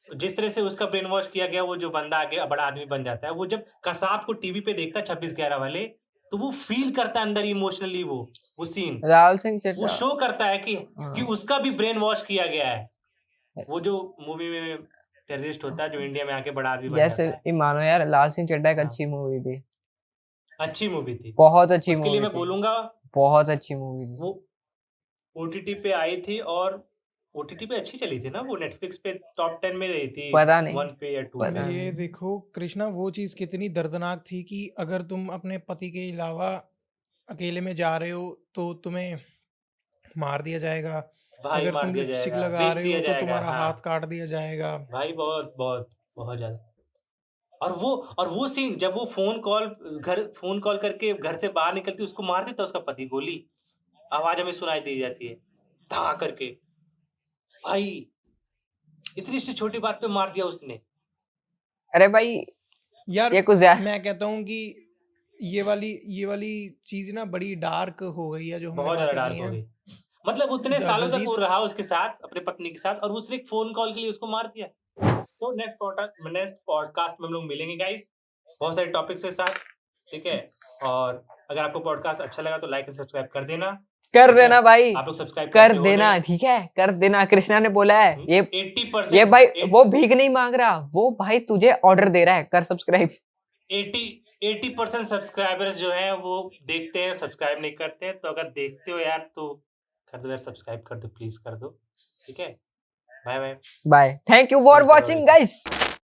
जिस तरह से उसका ब्रेन वॉश किया गया, वो जो बंदा आगे बड़ा आदमी बन जाता है, वो जब कसाब को टीवी पे देखता है 26/11 वाले, तो वो फील करता है अंदर इमोशनली वो सीन, लाल सिंह वो चड्ढा शो करता है कि हाँ। उसका भी ब्रेन वॉश किया गया है। वो जो मूवी में टेररिस्ट होता है जो इंडिया में आके बड़ा आदमी बन जैसे जाता है। ये मानो यार, लाल सिंह चड्ढा एक हाँ। अच्छी मूवी थी, अच्छी मूवी थी, बहुत अच्छी उसके लिए मूवी मैं थी, बोलूंगा बहुत अच्छी मूवी थी। वो ओटीटी पे आई थी, और ओटीटी पे अच्छी चली थी ना वो, नेटफ्लिक्स पे टॉप 10 में रही थी, पता नहीं, 1 पे या 2 पता में। नहीं। ये देखो कृष्णा, वो चीज़ कितनी दर्दनाक थी कि अगर तुम अपने पति के अलावा अकेले में जा रहे हो तो तुम्हें मार दिया जाएगा। भाई अगर मार तुम दिया लिपस्टिक जाएगा, लगा बेच रहे दिया हो तो जाएगा। तुम्हारा हाँ हाथ काट दिया जाएगा। भाई, बहुत बहुत बहुत ज्यादा। और वो सीन जब वो फोन कॉल करके घर से बाहर निकलती, उसको मार देता उसका पति, गोली आवाज हमें सुनाई दी जाती है धा करके। भाई इतनी सी छोटी बात पे मार दिया उसने। अरे भाई यार ये कुछ ज्यादा, मैं कहता हूँ कि ये वाली चीज ना बड़ी डार्क हो गई है जो हमने बहुत ज्यादा बातें डार्क की हो हैं। गई। मतलब उतने सालों तक वो दलजीत रहा उसके साथ, अपने पत्नी के साथ, और उसने एक फोन कॉल के लिए उसको मार दिया। तो नेक्स्ट पॉडकास्ट में हम लोग मिलेंगे गाइस, बहुत सारे टॉपिक्स के साथ, ठीक है। और अगर आपको पॉडकास्ट अच्छा लगा तो लाइक एंड सब्सक्राइब कर देना, कर ठीक है। देना भाई, आप लोग सब्सक्राइब कर करके हो देना, जाए। ठीक है, कर देना। कृष्णा ने बोला है ये 80% भाई, वो भीख नहीं मांग रहा, वो भाई तुझे ऑर्डर दे रहा है, कर सब्सक्राइब। 80% सब्सक्राइबर्स जो हैं वो देखते हैं, सब्सक्राइब नहीं करते हैं। तो अगर देखते हो यार तो कर दो यार, सब्सक्राइब कर दो, प्लीज कर दो, ठीक है। Bye bye. Bye, thank you for watching guys.